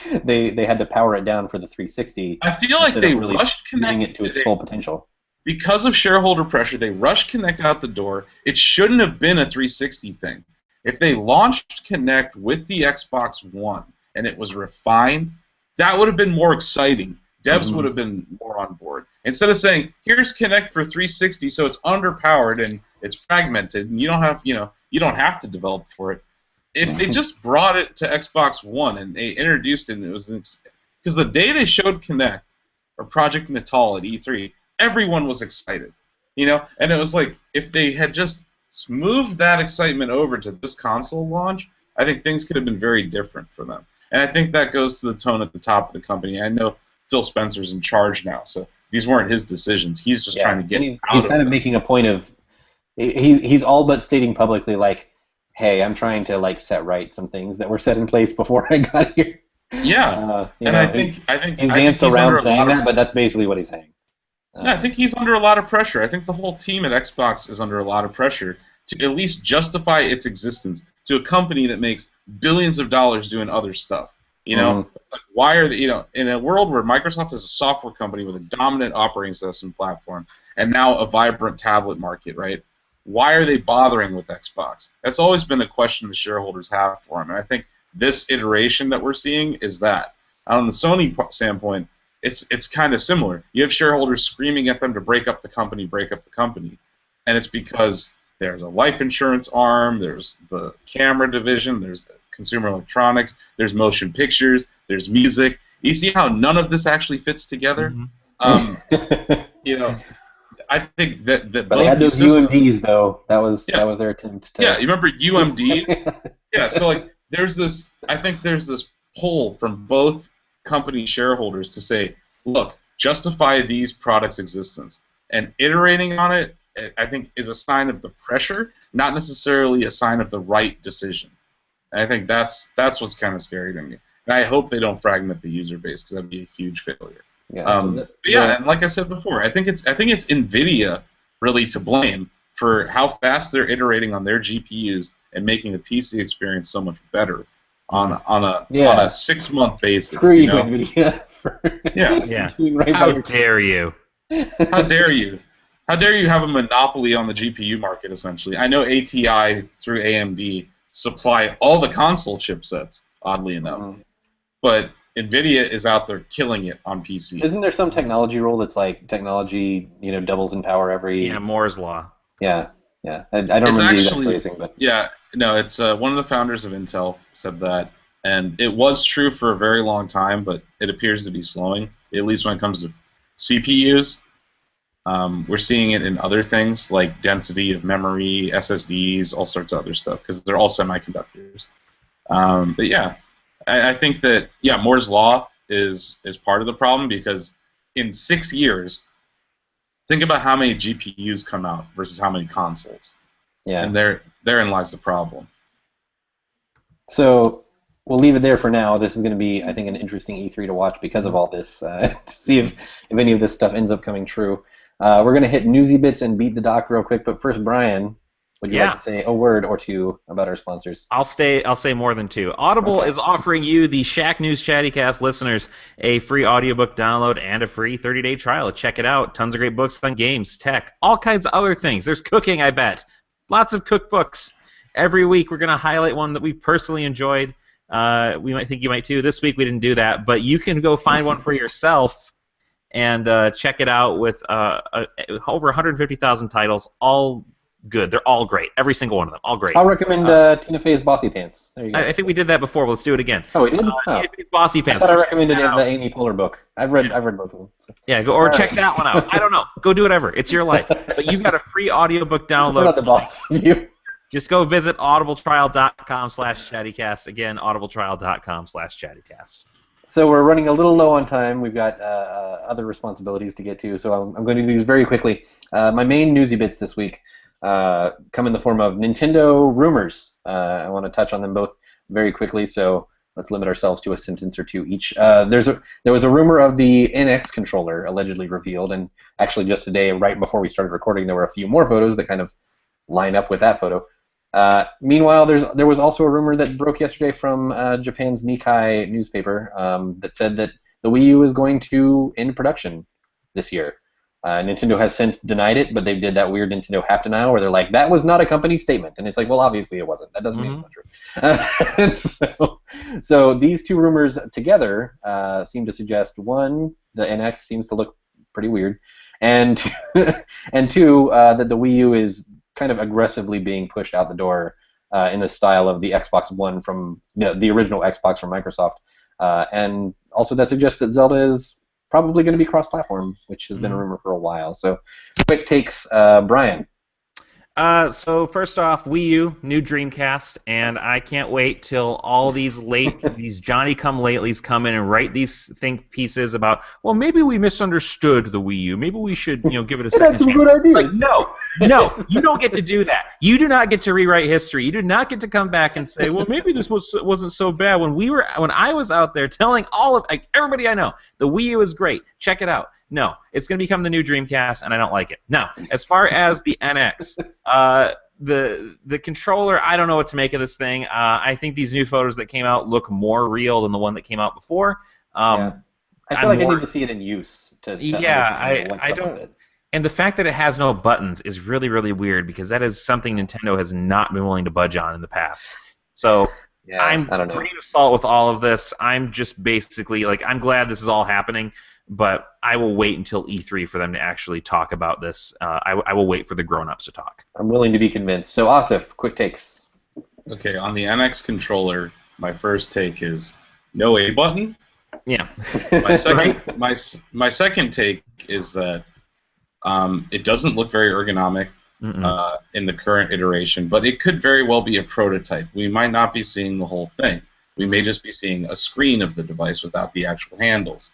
had to power it down for the 360. I feel like they really rushed Kinect it to its full potential. Because of shareholder pressure, they rushed Kinect out the door. It shouldn't have been a 360 thing. If they launched Kinect with the Xbox One and it was refined, that would have been more exciting. Devs would have been more on board. Instead of saying, "Here's Kinect for 360, so it's underpowered and it's fragmented, and you don't have to develop for it." if they just brought it to Xbox One and they introduced it, and it was because the day they showed Kinect or Project Natal at E3, everyone was excited, and it was like if they had just moved that excitement over to this console launch, I think things could have been very different for them. And I think that goes to the tone at the top of the company. I know Phil Spencer's in charge now, so these weren't his decisions. He's just trying to get he's kind of making a point of he's all but stating publicly like, hey, I'm trying to like set right some things that were set in place before I got here. Yeah, and I think he's danced around saying that, but that's basically what he's saying. Yeah, I think he's under a lot of pressure. I think the whole team at Xbox is under a lot of pressure to at least justify its existence to a company that makes billions of dollars doing other stuff. Like, why are they, in a world where Microsoft is a software company with a dominant operating system platform and now a vibrant tablet market, right? Why are they bothering with Xbox? That's always been a question the shareholders have for them, and I think this iteration that we're seeing is that. On the Sony standpoint, it's kind of similar. You have shareholders screaming at them to break up the company, and it's because there's a life insurance arm, there's the camera division, there's the consumer electronics, there's motion pictures, there's music. You see how none of this actually fits together? I think that but both they had those UMDs though. That was their attempt to. Yeah, you remember UMD? Yeah, so like I think there's this pull from both company shareholders to say, look, justify these products' existence, and iterating on it, I think, is a sign of the pressure, not necessarily a sign of the right decision. And I think that's what's kind of scary to me. And I hope they don't fragment the user base because that'd be a huge failure. Yeah. And like I said before, I think it's NVIDIA really to blame for how fast they're iterating on their GPUs and making the PC experience so much better on a 6-month basis. NVIDIA. How dare you? How dare you? How dare you have a monopoly on the GPU market, essentially? I know ATI through AMD supply all the console chipsets, oddly enough. But NVIDIA is out there killing it on PC. Isn't there some technology rule that's like technology, doubles in power every... Yeah, Moore's Law. Yeah. I don't remember that phrasing, but... Yeah, no, it's one of the founders of Intel said that, and it was true for a very long time, but it appears to be slowing, at least when it comes to CPUs. We're seeing it in other things like density of memory, SSDs, all sorts of other stuff, because they're all semiconductors. But yeah, I think that Moore's Law is part of the problem, because in 6 years, think about how many GPUs come out versus how many consoles. Yeah. And therein lies the problem. So we'll leave it there for now. This is going to be, I think, an interesting E3 to watch because of all this, to see if any of this stuff ends up coming true. We're going to hit newsy bits and beat the doc real quick, but first, Brian, would you like to say a word or two about our sponsors? I'll say more than two. Audible is offering you, the Shack News Chattycast listeners, a free audiobook download and a free 30-day trial. Check it out. Tons of great books on games, tech, all kinds of other things. There's cooking, I bet. Lots of cookbooks. Every week we're going to highlight one that we personally enjoyed. We might think you might too. This week we didn't do that, but you can go find one for yourself and check it out with over 150,000 titles, all good. They're all great. Every single one of them. All great. I'll recommend Tina Fey's Bossy Pants. There you go. I think we did that before. Let's do it again. Oh, we did? Tina Fey's Bossy Pants. I thought I recommended the Amy Poehler book. I've read both of them. So. Yeah, check that one out. I don't know. Go do whatever. It's your life. But you've got a free audiobook download. What about the boss? Just go visit audibletrial.com/chattycast. Again, audibletrial.com/chattycast. So we're running a little low on time. We've got other responsibilities to get to, so I'm going to do these very quickly. My main newsy bits this week come in the form of Nintendo rumors. I want to touch on them both very quickly, so let's limit ourselves to a sentence or two each. There was a rumor of the NX controller allegedly revealed, and actually just today, right before we started recording, there were a few more photos that kind of line up with that photo. Meanwhile, there was also a rumor that broke yesterday from Japan's Nikkei newspaper that said that the Wii U is going to end production this year. Nintendo has since denied it, but they did that weird Nintendo half denial where they're like, that was not a company statement. And it's like, well, obviously it wasn't. That doesn't mean it's not true. So these two rumors together seem to suggest, one, the NX seems to look pretty weird, and and two, that the Wii U is kind of aggressively being pushed out the door in the style of the Xbox One from the original Xbox from Microsoft, and also that suggests that Zelda is probably going to be cross-platform, which has been a rumor for a while. So, quick takes, Brian. So first off, Wii U, new Dreamcast, and I can't wait till all these Johnny-come-latelys come in and write these think pieces about, well, maybe we misunderstood the Wii U. Maybe we should, give it a second chance. Good ideas. Like, no, you don't get to do that. You do not get to rewrite history. You do not get to come back and say, well, maybe this wasn't so bad when I was out there telling everybody I know, the Wii U is great. Check it out. No, it's going to become the new Dreamcast, and I don't like it. Now, as far as the NX, the controller, I don't know what to make of this thing. I think these new photos that came out look more real than the one that came out before. I feel like I need to see it in use to understand what's up with it. And the fact that it has no buttons is really, really weird because that is something Nintendo has not been willing to budge on in the past. So I'm I don't know. grain of salt with all of this. I'm just basically I'm glad this is all happening. But I will wait until E3 for them to actually talk about this. I will wait for the grown-ups to talk. I'm willing to be convinced. So, Asif, quick takes. Okay, on the NX controller, my first take is no A button. Yeah. My second take is that it doesn't look very ergonomic in the current iteration, but it could very well be a prototype. We might not be seeing the whole thing. We may just be seeing a screen of the device without the actual handles.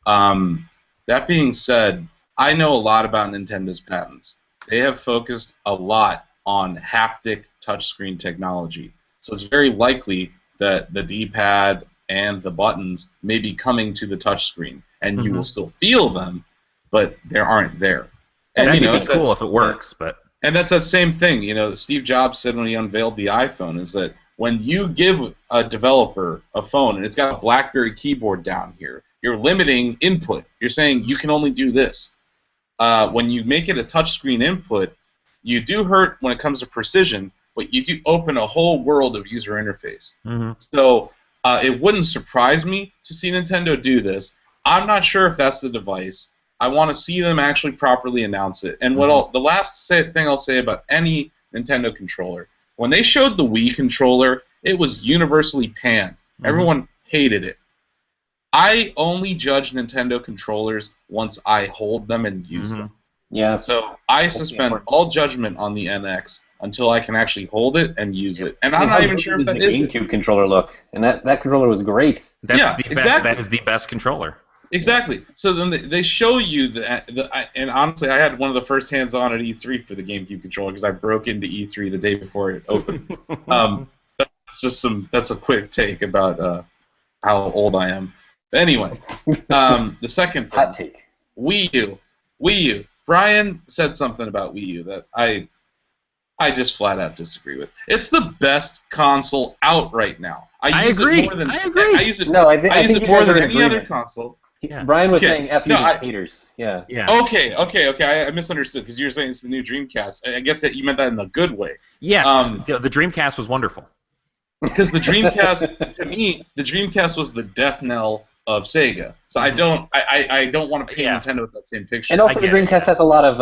That being said, I know a lot about Nintendo's patents. They have focused a lot on haptic touchscreen technology. So it's very likely that the D-pad and the buttons may be coming to the touchscreen, and you will still feel them, but they aren't there. And that'd be cool if it works, but... And that's that same thing, Steve Jobs said when he unveiled the iPhone, is that when you give a developer a phone and it's got a BlackBerry keyboard down here, you're limiting input. You're saying you can only do this. When you make it a touchscreen input, you do hurt when it comes to precision, but you do open a whole world of user interface. So it wouldn't surprise me to see Nintendo do this. I'm not sure if that's the device. I want to see them actually properly announce it. And the last thing I'll say about any Nintendo controller, when they showed the Wii controller, it was universally panned. Everyone hated it. I only judge Nintendo controllers once I hold them and use them. Yeah. So I suspend all judgment on the NX until I can actually hold it and use it. And I'm not even sure if that is the GameCube controller look, and that controller was great. Exactly. That is the best controller. Exactly. So then they show you and honestly, I had one of the first hands-on at E3 for the GameCube controller because I broke into E3 the day before it opened. That's a quick take about how old I am. Anyway, the second thing, hot take. Wii U. Brian said something about Wii U that I just flat out disagree with. It's the best console out right now. I agree. I use it. No, I use it more than any other console. Yeah. Brian was saying F you haters. Yeah. Okay. I misunderstood because you were saying it's the new Dreamcast. I guess that you meant that in a good way. Yeah. The Dreamcast was wonderful. Because the Dreamcast, to me, the Dreamcast was the death knell of Sega. So I don't want to paint Nintendo with that same picture. And also the Dreamcast has a lot of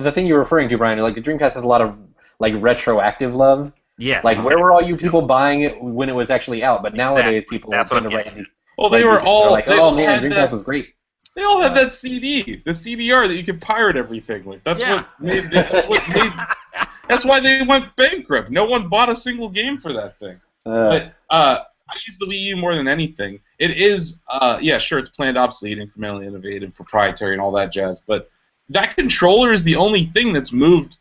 the thing you're referring to, Brian. Like the Dreamcast has a lot of retroactive love. Yes. Like where were all you people buying it when it was actually out? But nowadays people are going to write these. Well, they were all like, oh man, Dreamcast was great. They all had that CD, the CDR that you could pirate everything with. That's that's why they went bankrupt. No one bought a single game for that thing. But I use the Wii U more than anything. It is, sure, it's planned obsolete, incrementally innovative, proprietary, and all that jazz. But that controller is the only thing that's moved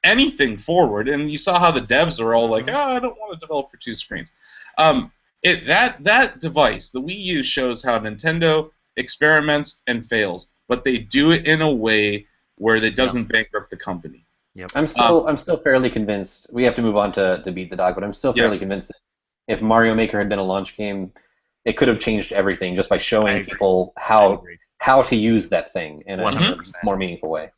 anything forward. And you saw how the devs are all like, I don't want to develop for two screens. That device, the Wii U, shows how Nintendo experiments and fails, but they do it in a way where it doesn't bankrupt the company. Yep. I'm still fairly convinced. We have to move on to beat the dog, but I'm still fairly convinced that if Mario Maker had been a launch game, it could have changed everything just by showing people how to use that thing in a more meaningful way.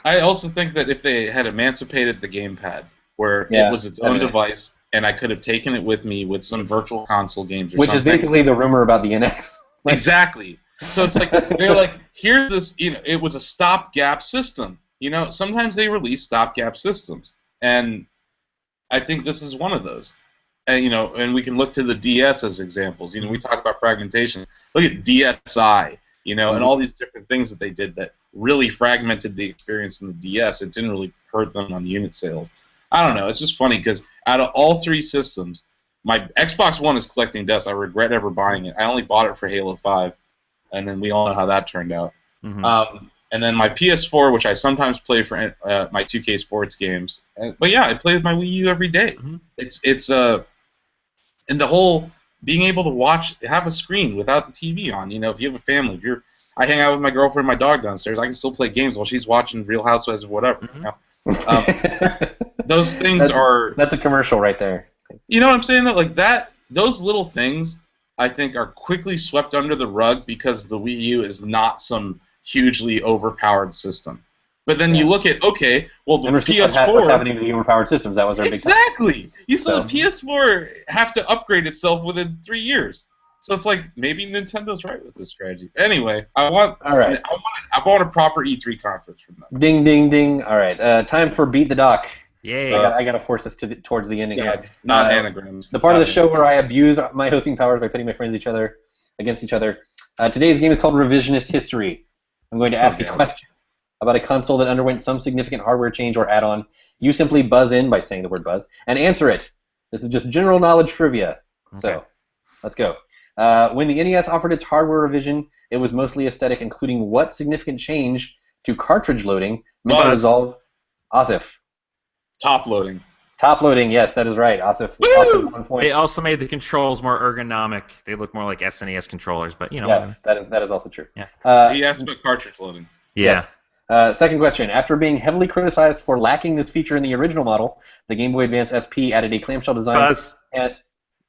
I also think that if they had emancipated the gamepad, where it was its own device, and I could have taken it with me with some virtual console games or something. Which is basically the rumor about the NX. Exactly. So it's like, they're like, here's this, it was a stopgap system. Sometimes they release stopgap systems. And I think this is one of those. And and we can look to the DS as examples. We talk about fragmentation. Look at DSi, and all these different things that they did that really fragmented the experience in the DS. It didn't really hurt them on unit sales. I don't know. It's just funny because out of all three systems, my Xbox One is collecting dust. I regret ever buying it. I only bought it for Halo 5, and then we all know how that turned out. Mm-hmm. And then my PS4, which I sometimes play for my 2K sports games. But yeah, I play with my Wii U every day. Mm-hmm. It's and the whole being able to have a screen without the TV on. If you have a family, I hang out with my girlfriend and my dog downstairs. I can still play games while she's watching Real Housewives or whatever. Mm-hmm. Those things that's a commercial right there. You know what I'm saying? Those little things, I think, are quickly swept under the rug because the Wii U is not some hugely overpowered system. But then you look at, the PS4... What's happening to the overpowered systems? That was our big problem. Exactly! You saw the PS4 have to upgrade itself within 3 years. So it's like, maybe Nintendo's right with this strategy. Anyway, I want a proper E3 conference from them. Ding, ding, ding. All right, time for Beat the Doc. Yay. I got to force us towards the ending here. Not anagrams. The part of the show where I abuse my hosting powers by pitting my friends against each other. Today's game is called Revisionist History. I'm going to ask a question about a console that underwent some significant hardware change or add-on. You simply buzz in by saying the word buzz and answer it. This is just general knowledge trivia. Okay. So, let's go. When the NES offered its hardware revision, it was mostly aesthetic, including what significant change to cartridge loading meant to resolve... Asif. Top loading. Top loading, yes, that is right. Asif, 1 point. They also made the controls more ergonomic. They look more like SNES controllers, but Yes, that is also true. Yeah. He asked about cartridge loading. Yeah. Yes. Second question. After being heavily criticized for lacking this feature in the original model, the Game Boy Advance SP added a clamshell design. Buzz.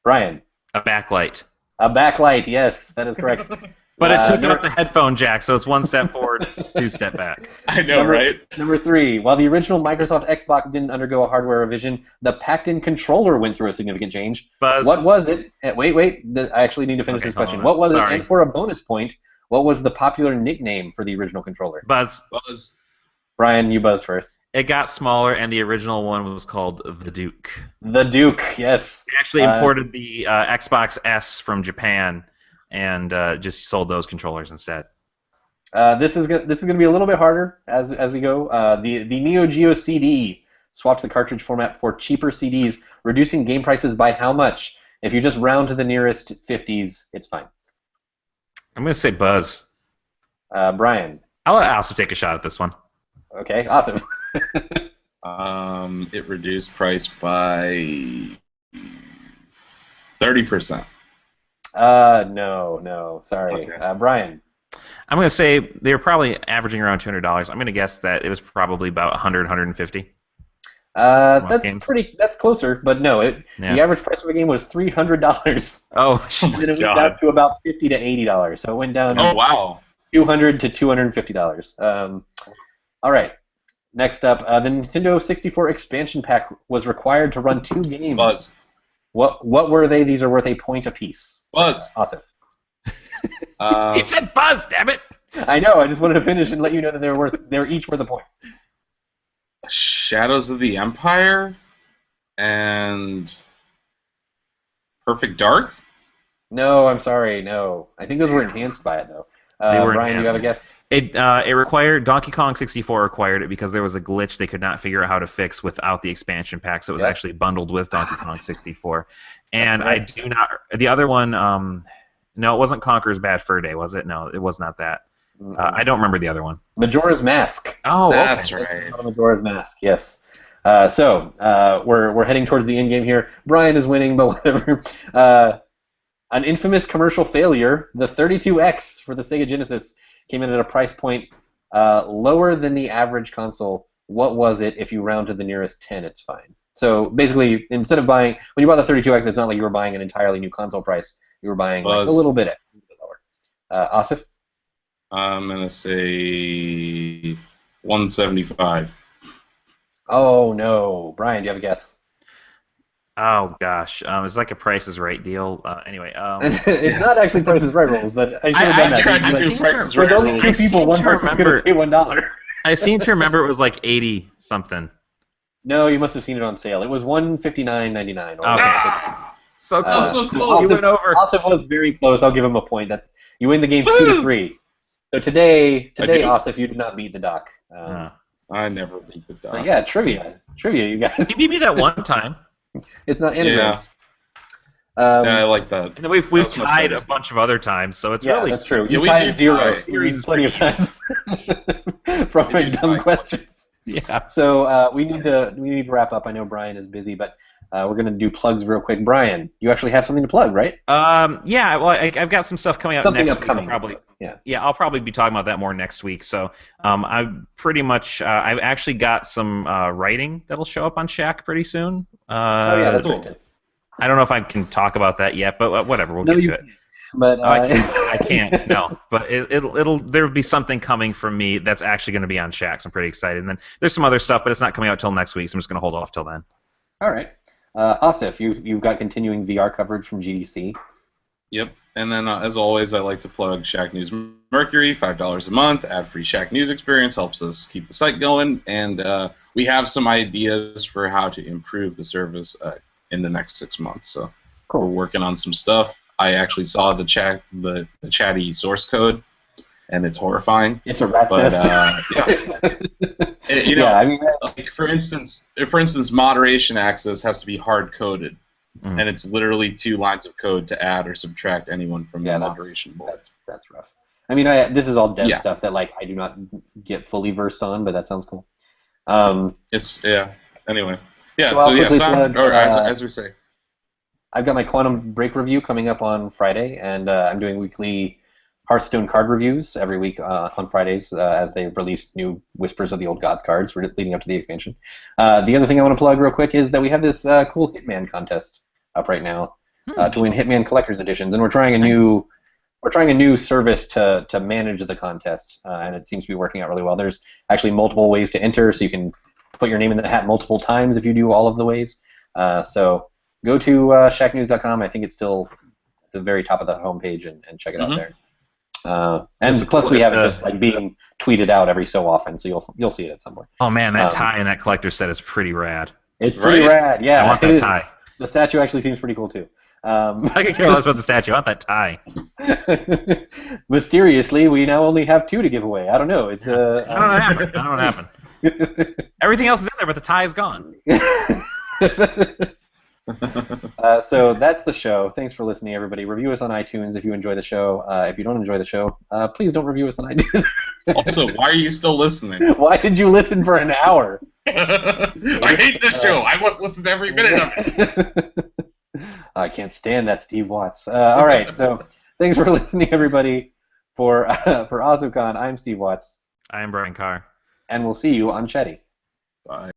Brian. A backlight. A backlight, yes, that is correct. But it took out the headphone jack, so it's 1 step forward, 2 step back. I know, right? Number 3. While the original Microsoft Xbox didn't undergo a hardware revision, the packed-in controller went through a significant change. Buzz. What was it? Wait. I actually need to finish this question. What was it? And for a bonus point, what was the popular nickname for the original controller? Buzz. Brian, you buzzed first. It got smaller, and the original one was called the Duke. The Duke, yes. They actually imported the Xbox S from Japan and just sold those controllers instead. This is going to be a little bit harder as we go. The Neo Geo CD swapped the cartridge format for cheaper CDs, reducing game prices by how much? If you just round to the nearest 50s, it's fine. I'm going to say Buzz. Brian. I'll let Alice take a shot at this one. Okay, awesome. It reduced price by 30%. No, sorry. Okay. Brian. I'm going to say they were probably averaging around $200. I'm going to guess that it was probably about 100, 150. That's closer, but no. The average price of a game was $300. Oh, and then it went down to about $50 to $80. So it went down. Oh, wow. $200 to $250. All right. Next up, the Nintendo 64 expansion pack was required to run 2 games. Buzz. What were they? These are worth a point apiece. Buzz. Awesome. He said Buzz, damn it! I know. I just wanted to finish and let you know that they were each worth a point. Shadows of the Empire and Perfect Dark? No, I'm sorry. No, I think those were enhanced by it though. Brian, you have a guess? It required Donkey Kong 64 required it because there was a glitch they could not figure out how to fix without the expansion pack, so it was actually bundled with Donkey Kong 64. And I do not. The other one, no, it wasn't Conker's Bad Fur Day, was it? No, it was not that. I don't remember the other one. Majora's Mask. Oh, that's okay. right. Majora's Mask. Yes. So we're heading towards the end game here. Brian is winning, but whatever. An infamous commercial failure, the 32X for the Sega Genesis, came in at a price point lower than the average console. What was it? If you round to the nearest 10, it's fine. So basically, instead of buying, when you bought the 32X, it's not like you were buying an entirely new console price. You were buying like a little bit lower. Asif? I'm going to say 175. Oh, no. Brian, do you have a guess? Oh, gosh. It's like a Price is Right deal. Anyway. It's not actually Price is Right rules, but I should have done that. Tried to do Price is Right rules. There's only 2 people, one person's going to say $1. I seem to remember it was like 80-something. No, you must have seen it on sale. It was $159.99. Okay. So close. So close. You went over. Asif was very close. I'll give him a point. That you win the game 2-3. So today, Asif, you did not beat the doc. I never beat the doc. Yeah, trivia, you guys. You beat me that one time. It's not anagrams. Yeah, I like that. And we've tied a bunch of other times, so it's really that's true. Yeah, You we tied do 0 plenty of times from my dumb questions. Yeah. So we need to wrap up. I know Brian is busy, but we're gonna do plugs real quick. Brian, you actually have something to plug, right? Yeah. Well, I've got some stuff coming up Something next upcoming. week. I'll probably be talking about that more next week. So I'm pretty much I've actually got some writing that'll show up on Shack pretty soon. That's cool. right. I don't know if I can talk about that yet, but whatever, we'll get to it. But I can't. No, but there'll be something coming from me that's actually going to be on Shack. So I'm pretty excited. And then there's some other stuff, but it's not coming out till next week. So I'm just going to hold off till then. All right, Asif, you've got continuing VR coverage from GDC. Yep, and then as always, I like to plug Shack News Mercury, $5 a month, ad-free Shack News experience, helps us keep the site going, and we have some ideas for how to improve the service in the next 6 months. So cool. We're working on some stuff. I actually saw the Chatty source code, and it's horrifying. It's a rat's nest. I mean, like for instance, moderation access has to be hard coded. And it's literally 2 lines of code to add or subtract anyone from the moderation board. That's rough. I mean, this is all dev stuff that I do not get fully versed on, but that sounds cool. Anyway, as we say, I've got my Quantum Break review coming up on Friday, and I'm doing weekly Hearthstone card reviews every week on Fridays as they release new Whispers of the Old Gods cards leading up to the expansion. The other thing I want to plug real quick is that we have this cool Hitman contest up right now to win Hitman Collector's Editions, and we're trying a new service to manage the contest, and it seems to be working out really well. There's actually multiple ways to enter, so you can put your name in the hat multiple times if you do all of the ways. So go to shacknews.com. I think it's still at the very top of the homepage, and check it out there. And plus, we have it just being tweeted out every so often, so you'll see it at some point. Oh man, that tie in that collector set is pretty rad. It's pretty rad, yeah. I want that tie. The statue actually seems pretty cool too. I could care less about the statue. I want that tie. Mysteriously, we now only have 2 to give away. I don't know. It's I don't know what happened. Everything else is in there, but the tie is gone. So that's the show. Thanks for listening, everybody. Review us on iTunes if you enjoy the show. If you don't enjoy the show, please don't review us on iTunes. Also, why are you still listening? Why did you listen for an hour? I hate this show. I must listen to every minute of it. I can't stand that Steve Watts. All right, so thanks for listening, everybody. For Azukan, I'm Steve Watts. I am Brian Carr. And we'll see you on Chatty. Bye.